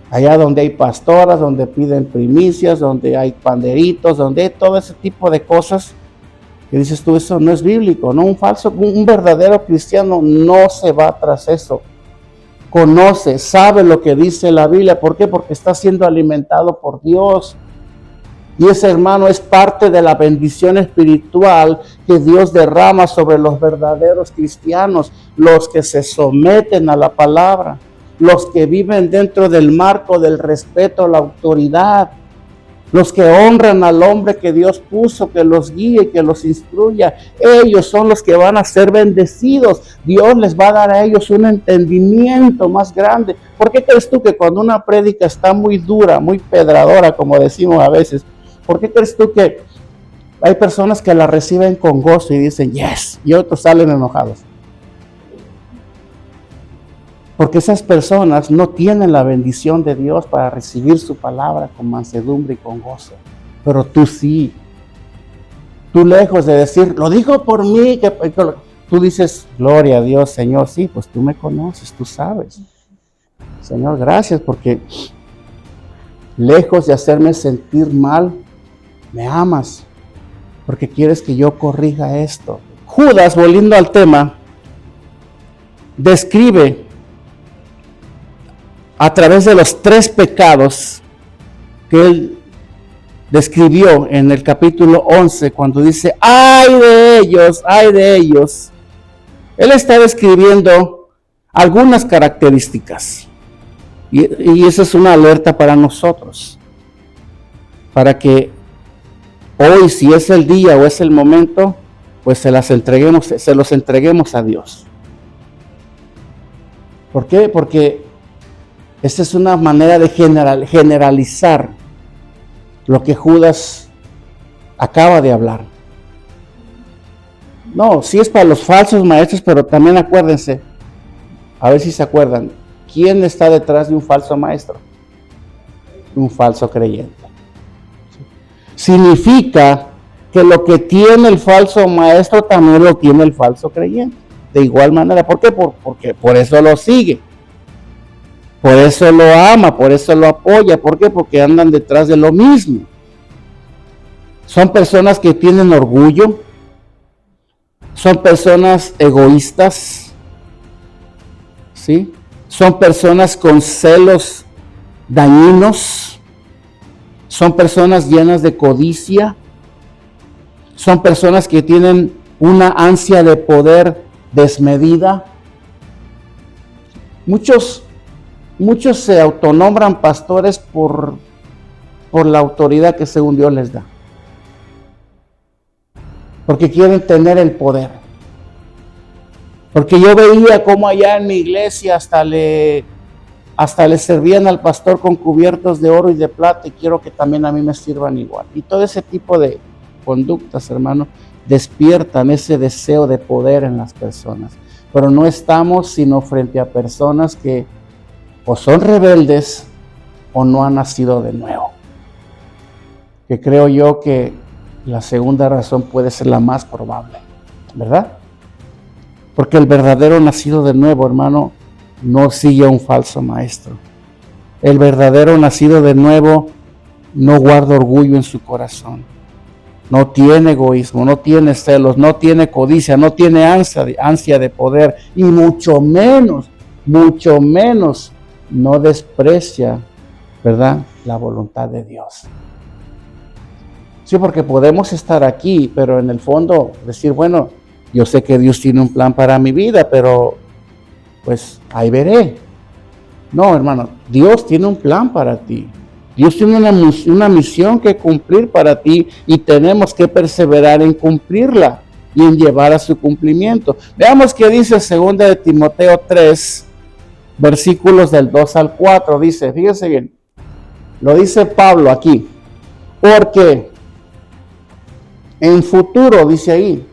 Allá donde hay pastoras, donde piden primicias, donde hay panderitos, donde hay todo ese tipo de cosas, que dices tú, eso no es bíblico, ¿no? Un verdadero cristiano no se va tras eso. Conoce, sabe lo que dice la Biblia. ¿Por qué? Porque está siendo alimentado por Dios. Y ese hermano es parte de la bendición espiritual que Dios derrama sobre los verdaderos cristianos, los que se someten a la palabra, los que viven dentro del marco del respeto a la autoridad, los que honran al hombre que Dios puso, que los guíe, que los instruya. Ellos son los que van a ser bendecidos. Dios les va a dar a ellos un entendimiento más grande. ¿Por qué crees tú que cuando una prédica está muy dura, muy pedradora, como decimos a veces, por qué crees tú que hay personas que la reciben con gozo y dicen yes, y otros salen enojados? Porque esas personas no tienen la bendición de Dios para recibir su palabra con mansedumbre y con gozo. Pero tú sí. Tú, lejos de decir, lo dijo por mí, tú dices, gloria a Dios, Señor. Sí, pues tú me conoces, tú sabes. Señor, gracias, porque lejos de hacerme sentir mal, me amas, porque quieres que yo corrija esto. Judas, volviendo al tema, describe a través de los 3 pecados que él describió en el capítulo 11, cuando dice, ¡ay de ellos, ay de ellos! Él está describiendo algunas características. Y esa es una alerta para nosotros. Para que hoy, si es el día o es el momento, pues se los entreguemos a Dios. ¿Por qué? Porque esta es una manera de generalizar lo que Judas acaba de hablar. No, sí es para los falsos maestros, pero también acuérdense, a ver si se acuerdan, ¿quién está detrás de un falso maestro? Un falso creyente. Significa que lo que tiene el falso maestro también lo tiene el falso creyente. De igual manera, ¿por qué? Porque por eso lo sigue. Por eso lo ama, por eso lo apoya. ¿Por qué? Porque andan detrás de lo mismo. Son personas que tienen orgullo. Son personas egoístas. ¿Sí? Son personas con celos dañinos. Son personas llenas de codicia. Son personas que tienen una ansia de poder desmedida. Muchos se autonombran pastores por la autoridad que según Dios les da. Porque quieren tener el poder. Porque yo veía cómo allá en mi iglesia hasta le servían al pastor con cubiertos de oro y de plata, y quiero que también a mí me sirvan igual. Y todo ese tipo de conductas, hermano, despiertan ese deseo de poder en las personas. Pero no estamos sino frente a personas que o son rebeldes o no han nacido de nuevo. Que creo yo que la segunda razón puede ser la más probable, ¿verdad? Porque el verdadero nacido de nuevo, hermano, no sigue a un falso maestro. El verdadero nacido de nuevo no guarda orgullo en su corazón. No tiene egoísmo, no tiene celos, no tiene codicia, no tiene ansia de poder, y mucho menos no desprecia, ¿verdad?, la voluntad de Dios. Sí, porque podemos estar aquí, pero en el fondo decir, bueno, Yo sé que Dios tiene un plan para mi vida, pero pues ahí veré. No, hermano, Dios tiene un plan para ti. Dios tiene una misión que cumplir para ti y tenemos que perseverar en cumplirla y en llevar a su cumplimiento. Veamos qué dice 2 de Timoteo 3, versículos del 2 al 4. Dice, fíjense bien, lo dice Pablo aquí. Porque en futuro, dice ahí,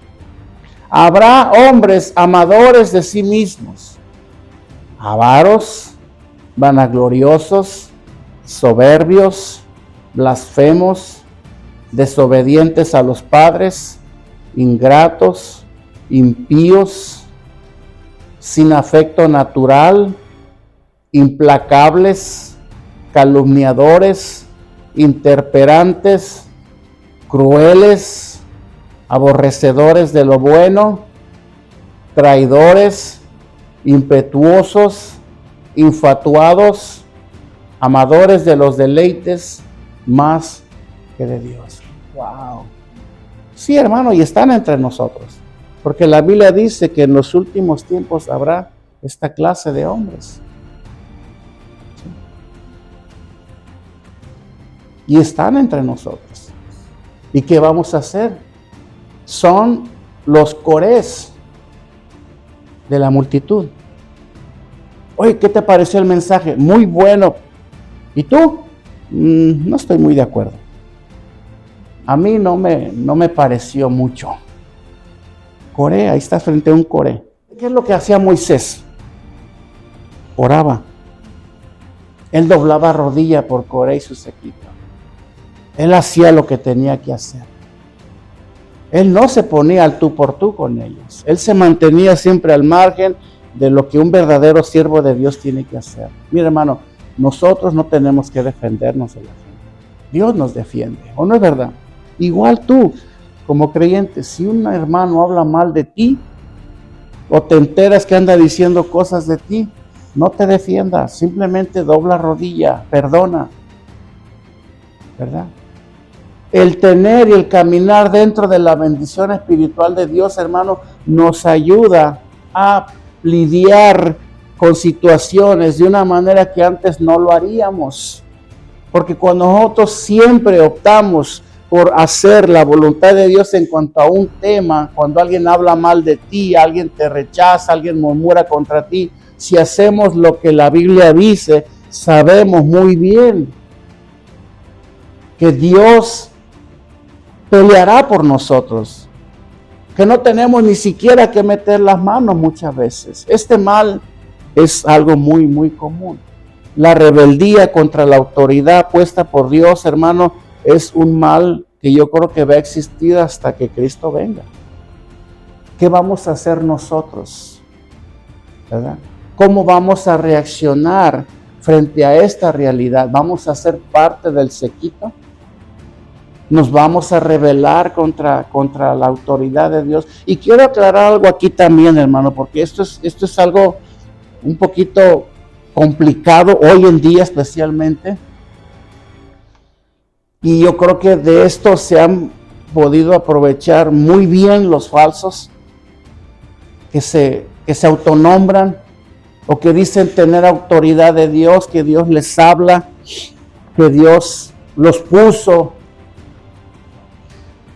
habrá hombres amadores de sí mismos, avaros, vanagloriosos, soberbios, blasfemos, desobedientes a los padres, ingratos, impíos, sin afecto natural, implacables, calumniadores, interperantes, crueles, aborrecedores de lo bueno, traidores, impetuosos, infatuados, amadores de los deleites más que de Dios. Wow. Sí, hermano, y están entre nosotros, porque la Biblia dice que en los últimos tiempos habrá esta clase de hombres. Y están entre nosotros. ¿Y qué vamos a hacer? Son los corés de la multitud. Oye, ¿qué te pareció el mensaje? Muy bueno. ¿Y tú? No estoy muy de acuerdo. A mí no me pareció mucho. Coré, ahí está frente a un coré. ¿Qué es lo que hacía Moisés? Oraba. Él doblaba rodilla por Coré y su séquito. Él hacía lo que tenía que hacer. Él no se ponía al tú por tú con ellos. Él se mantenía siempre al margen de lo que un verdadero siervo de Dios tiene que hacer. Mira, hermano, nosotros no tenemos que defendernos de la gente. Dios nos defiende, ¿o no es verdad? Igual tú, como creyente, si un hermano habla mal de ti, o te enteras que anda diciendo cosas de ti, no te defiendas, simplemente dobla rodilla, perdona, ¿verdad? El tener y el caminar dentro de la bendición espiritual de Dios, hermano, nos ayuda a lidiar con situaciones de una manera que antes no lo haríamos. Porque cuando nosotros siempre optamos por hacer la voluntad de Dios en cuanto a un tema, cuando alguien habla mal de ti, alguien te rechaza, alguien murmura contra ti, si hacemos lo que la Biblia dice, sabemos muy bien que Dios peleará por nosotros, que no tenemos ni siquiera que meter las manos muchas veces. Este mal es algo muy, muy común. La rebeldía contra la autoridad puesta por Dios, hermano, es un mal que yo creo que va a existir hasta que Cristo venga. ¿Qué vamos a hacer nosotros? ¿Verdad? ¿Cómo vamos a reaccionar frente a esta realidad? ¿Vamos a ser parte del séquito? ¿Nos vamos a rebelar contra la autoridad de Dios? Y quiero aclarar algo aquí también, hermano, porque esto es algo un poquito complicado hoy en día especialmente. Y yo creo que de esto se han podido aprovechar muy bien los falsos que se autonombran o que dicen tener autoridad de Dios, que Dios les habla, que Dios los puso.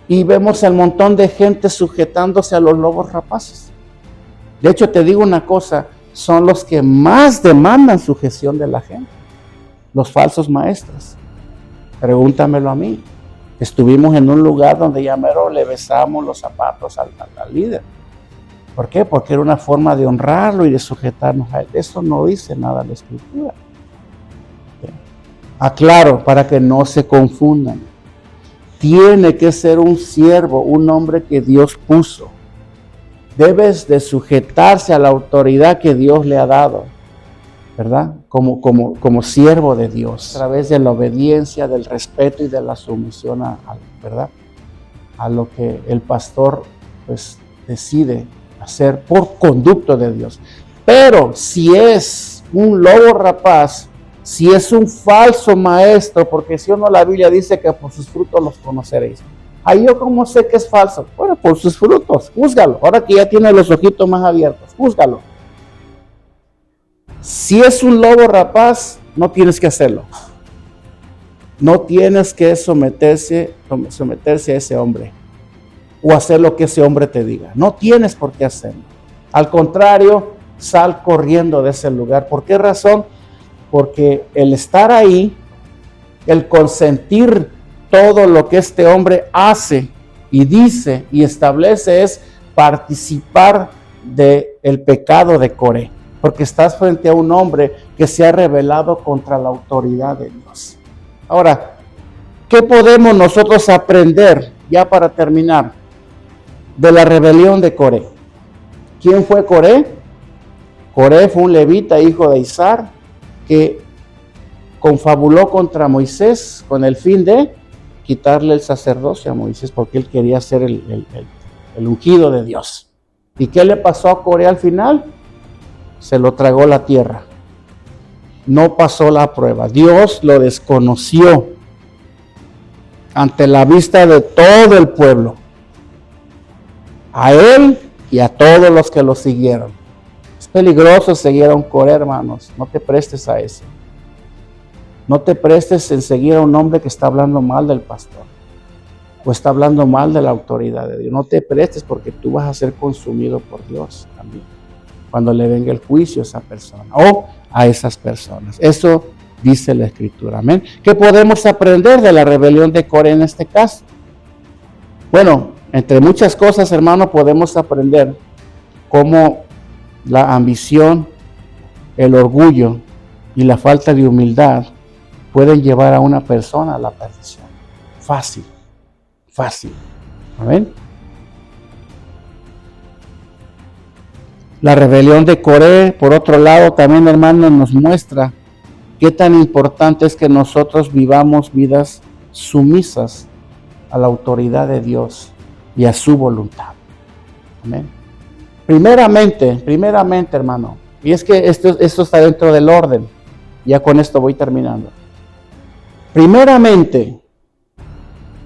Y vemos el montón de gente sujetándose a los lobos rapaces. De hecho, te digo una cosa, son los que más demandan sujeción de la gente, los falsos maestros. Pregúntamelo a mí. Estuvimos en un lugar donde ya mero le besamos los zapatos al líder. ¿Por qué? Porque era una forma de honrarlo y de sujetarnos a él. Eso no dice nada la Escritura. Aclaro, para que no se confundan. Tiene que ser un siervo, un hombre que Dios puso. Debes de sujetarse a la autoridad que Dios le ha dado, ¿verdad? Como siervo de Dios, a través de la obediencia, del respeto y de la sumisión ¿verdad? A lo que el pastor pues decide hacer por conducto de Dios. Pero si es un lobo rapaz, si es un falso maestro, porque si o no la Biblia dice que por sus frutos los conoceréis. Ahí yo cómo sé que es falso. Bueno, por sus frutos, júzgalo. Ahora que ya tiene los ojitos más abiertos, júzgalo. Si es un lobo rapaz, no tienes que hacerlo. No tienes que someterse a ese hombre o hacer lo que ese hombre te diga. No tienes por qué hacerlo. Al contrario, sal corriendo de ese lugar. ¿Por qué razón? Porque el estar ahí, el consentir todo lo que este hombre hace y dice y establece es participar del pecado de Coré, porque estás frente a un hombre que se ha rebelado contra la autoridad de Dios. Ahora, ¿qué podemos nosotros aprender, ya para terminar, de la rebelión de Coré? ¿Quién fue Coré? Coré fue un levita, hijo de Izar, que confabuló contra Moisés con el fin de quitarle el sacerdocio a Moisés, porque él quería ser el ungido de Dios. ¿Y qué le pasó a Coré al final? Se lo tragó la tierra. No pasó la prueba. Dios lo desconoció ante la vista de todo el pueblo, a él y a todos los que lo siguieron. Es peligroso seguir a un Coré, hermanos. No te prestes a eso. No te prestes en seguir a un hombre que está hablando mal del pastor o está hablando mal de la autoridad de Dios. No te prestes, porque tú vas a ser consumido por Dios también cuando le venga el juicio a esa persona o a esas personas. Eso dice la Escritura. Amén. ¿Qué podemos aprender de la rebelión de Coré en este caso? Bueno, entre muchas cosas, hermano, podemos aprender cómo la ambición, el orgullo y la falta de humildad pueden llevar a una persona a la perdición. Fácil, fácil. ¿Amén? La rebelión de Coré, por otro lado, también, hermano, nos muestra qué tan importante es que nosotros vivamos vidas sumisas a la autoridad de Dios y a su voluntad. Amén. Primeramente, hermano, y es que esto está dentro del orden. Ya con esto voy terminando. Primeramente,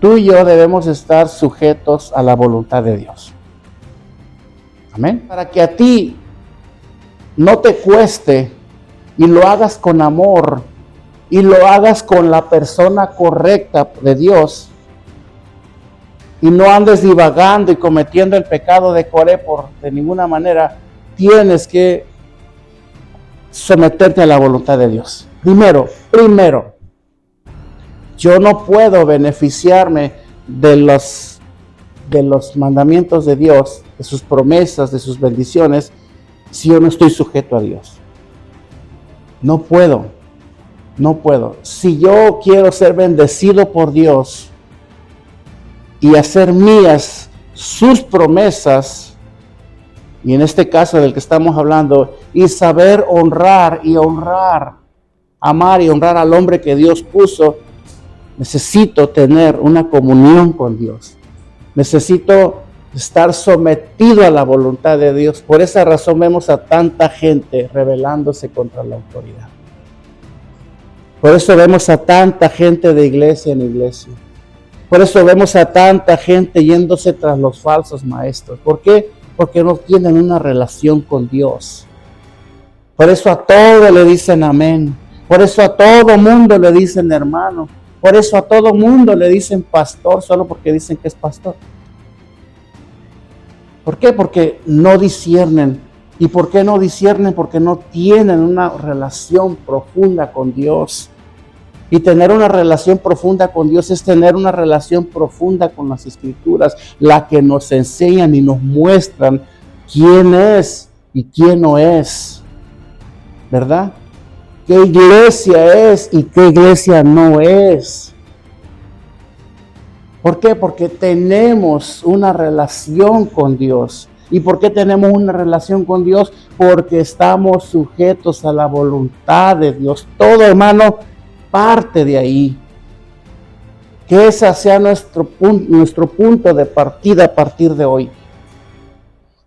tú y yo debemos estar sujetos a la voluntad de Dios. Amén. Para que a ti no te cueste y lo hagas con amor y lo hagas con la persona correcta de Dios y no andes divagando y cometiendo el pecado de Coré de ninguna manera, tienes que someterte a la voluntad de Dios. Primero, yo no puedo beneficiarme de los mandamientos de Dios, de sus promesas, de sus bendiciones, si yo no estoy sujeto a Dios. No puedo. Si yo quiero ser bendecido por Dios y hacer mías sus promesas, y en este caso del que estamos hablando, y saber honrar, amar y honrar al hombre que Dios puso, necesito tener una comunión con Dios. Necesito estar sometido a la voluntad de Dios. Por esa razón vemos a tanta gente rebelándose contra la autoridad. Por eso vemos a tanta gente de iglesia en iglesia. Por eso vemos a tanta gente yéndose tras los falsos maestros. ¿Por qué? Porque no tienen una relación con Dios. Por eso a todo le dicen amén. Por eso a todo mundo le dicen hermano. Por eso a todo mundo le dicen pastor, solo porque dicen que es pastor. ¿Por qué? Porque no disciernen. ¿Y por qué no disciernen? Porque no tienen una relación profunda con Dios. Y tener una relación profunda con Dios es tener una relación profunda con las Escrituras, la que nos enseñan y nos muestran quién es y quién no es. ¿Verdad? ¿Qué iglesia es y qué iglesia no es? ¿Por qué? Porque tenemos una relación con Dios. ¿Y por qué tenemos una relación con Dios? Porque estamos sujetos a la voluntad de Dios. Todo, hermano, parte de ahí. Que ese sea nuestro punto de partida a partir de hoy.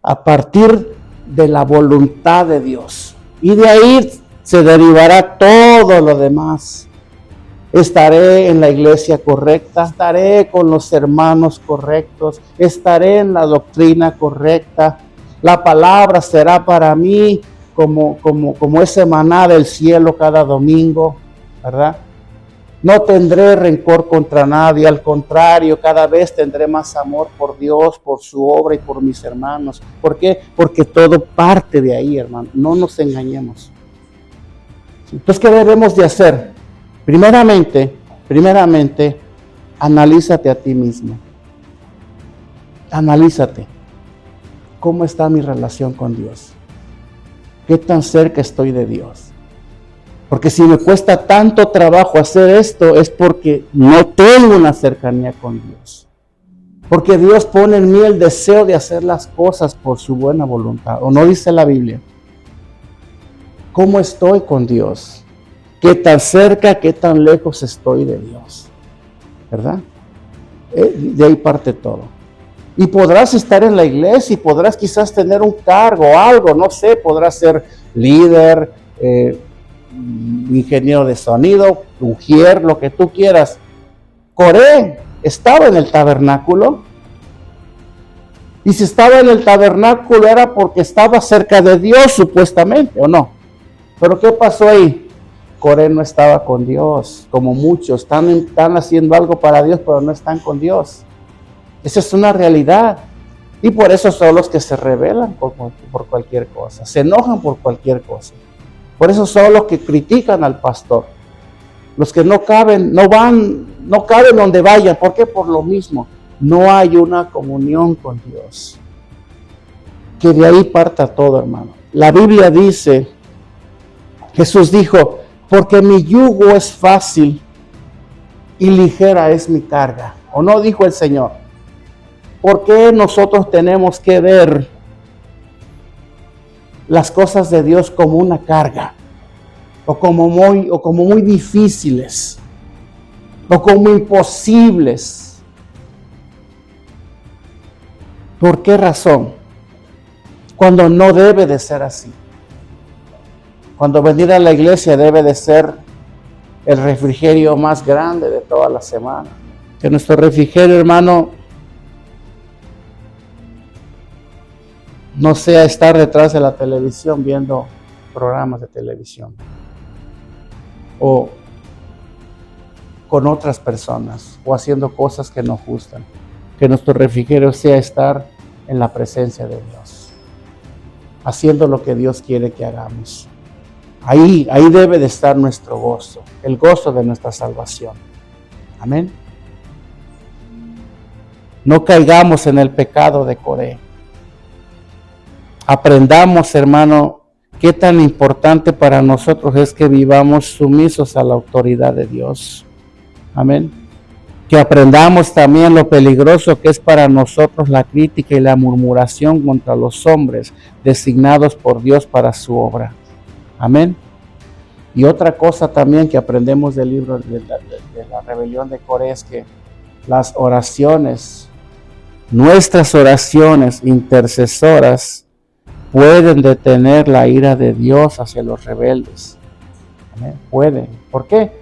A partir de la voluntad de Dios. Y de ahí se derivará todo lo demás. Estaré en la iglesia correcta, estaré con los hermanos correctos, estaré en la doctrina correcta. La palabra será para mí como ese maná del cielo cada domingo, ¿verdad? No tendré rencor contra nadie, al contrario, cada vez tendré más amor por Dios, por su obra y por mis hermanos. ¿Por qué? Porque todo parte de ahí, hermano. No nos engañemos. Entonces, ¿qué debemos de hacer? Primeramente, analízate a ti mismo. Analízate. ¿Cómo está mi relación con Dios? ¿Qué tan cerca estoy de Dios? Porque si me cuesta tanto trabajo hacer esto, es porque no tengo una cercanía con Dios. Porque Dios pone en mí el deseo de hacer las cosas por su buena voluntad. ¿O no dice la Biblia? ¿Cómo estoy con Dios? ¿Qué tan cerca, qué tan lejos estoy de Dios? ¿Verdad? De ahí parte todo. Y podrás estar en la iglesia y podrás quizás tener un cargo o algo, no sé, podrás ser líder, ingeniero de sonido, ujier, lo que tú quieras. Coré estaba en el tabernáculo, y si estaba en el tabernáculo era porque estaba cerca de Dios supuestamente, ¿o no? Pero ¿qué pasó ahí? Coré no estaba con Dios, como muchos están haciendo algo para Dios, pero no están con Dios. Esa es una realidad. Y por eso son los que se rebelan por cualquier cosa, se enojan por cualquier cosa. Por eso son los que critican al pastor. Los que no caben donde vayan. ¿Por qué? Por lo mismo. No hay una comunión con Dios. Que de ahí parta todo, hermano. La Biblia dice, Jesús dijo, porque mi yugo es fácil y ligera es mi carga. ¿O no dijo el Señor? ¿Por qué nosotros tenemos que ver las cosas de Dios como una carga? O como muy difíciles. O como imposibles. ¿Por qué razón? Cuando no debe de ser así. Cuando venir a la iglesia debe de ser el refrigerio más grande de toda la semana. Que nuestro refrigerio, hermano, no sea estar detrás de la televisión viendo programas de televisión o con otras personas o haciendo cosas que nos gustan. Que nuestro refrigerio sea estar en la presencia de Dios, haciendo lo que Dios quiere que hagamos. Ahí debe de estar nuestro gozo, el gozo de nuestra salvación. Amén. No caigamos en el pecado de Coré. Aprendamos, hermano, qué tan importante para nosotros es que vivamos sumisos a la autoridad de Dios. Amén. Que aprendamos también lo peligroso que es para nosotros la crítica y la murmuración contra los hombres designados por Dios para su obra. Amén. Y otra cosa también que aprendemos del libro de la rebelión de Coré es que las oraciones, nuestras oraciones intercesoras, pueden detener la ira de Dios hacia los rebeldes. Amén. Pueden. ¿Por qué?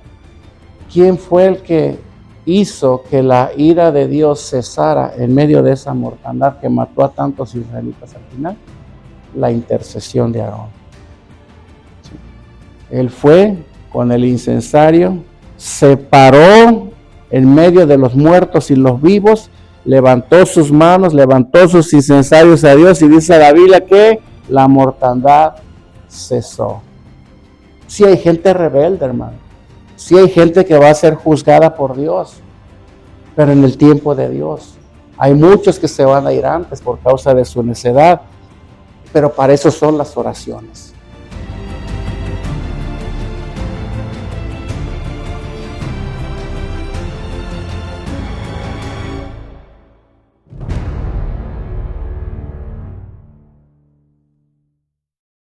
¿Quién fue el que hizo que la ira de Dios cesara en medio de esa mortandad que mató a tantos israelitas al final? La intercesión de Aarón. Sí. Él fue con el incensario, se paró en medio de los muertos y los vivos, levantó sus manos, levantó sus incensarios a Dios y dice la Biblia que la mortandad cesó. Sí hay gente rebelde, hermano. Sí hay gente que va a ser juzgada por Dios, pero en el tiempo de Dios. Hay muchos que se van a ir antes por causa de su necedad, pero para eso son las oraciones.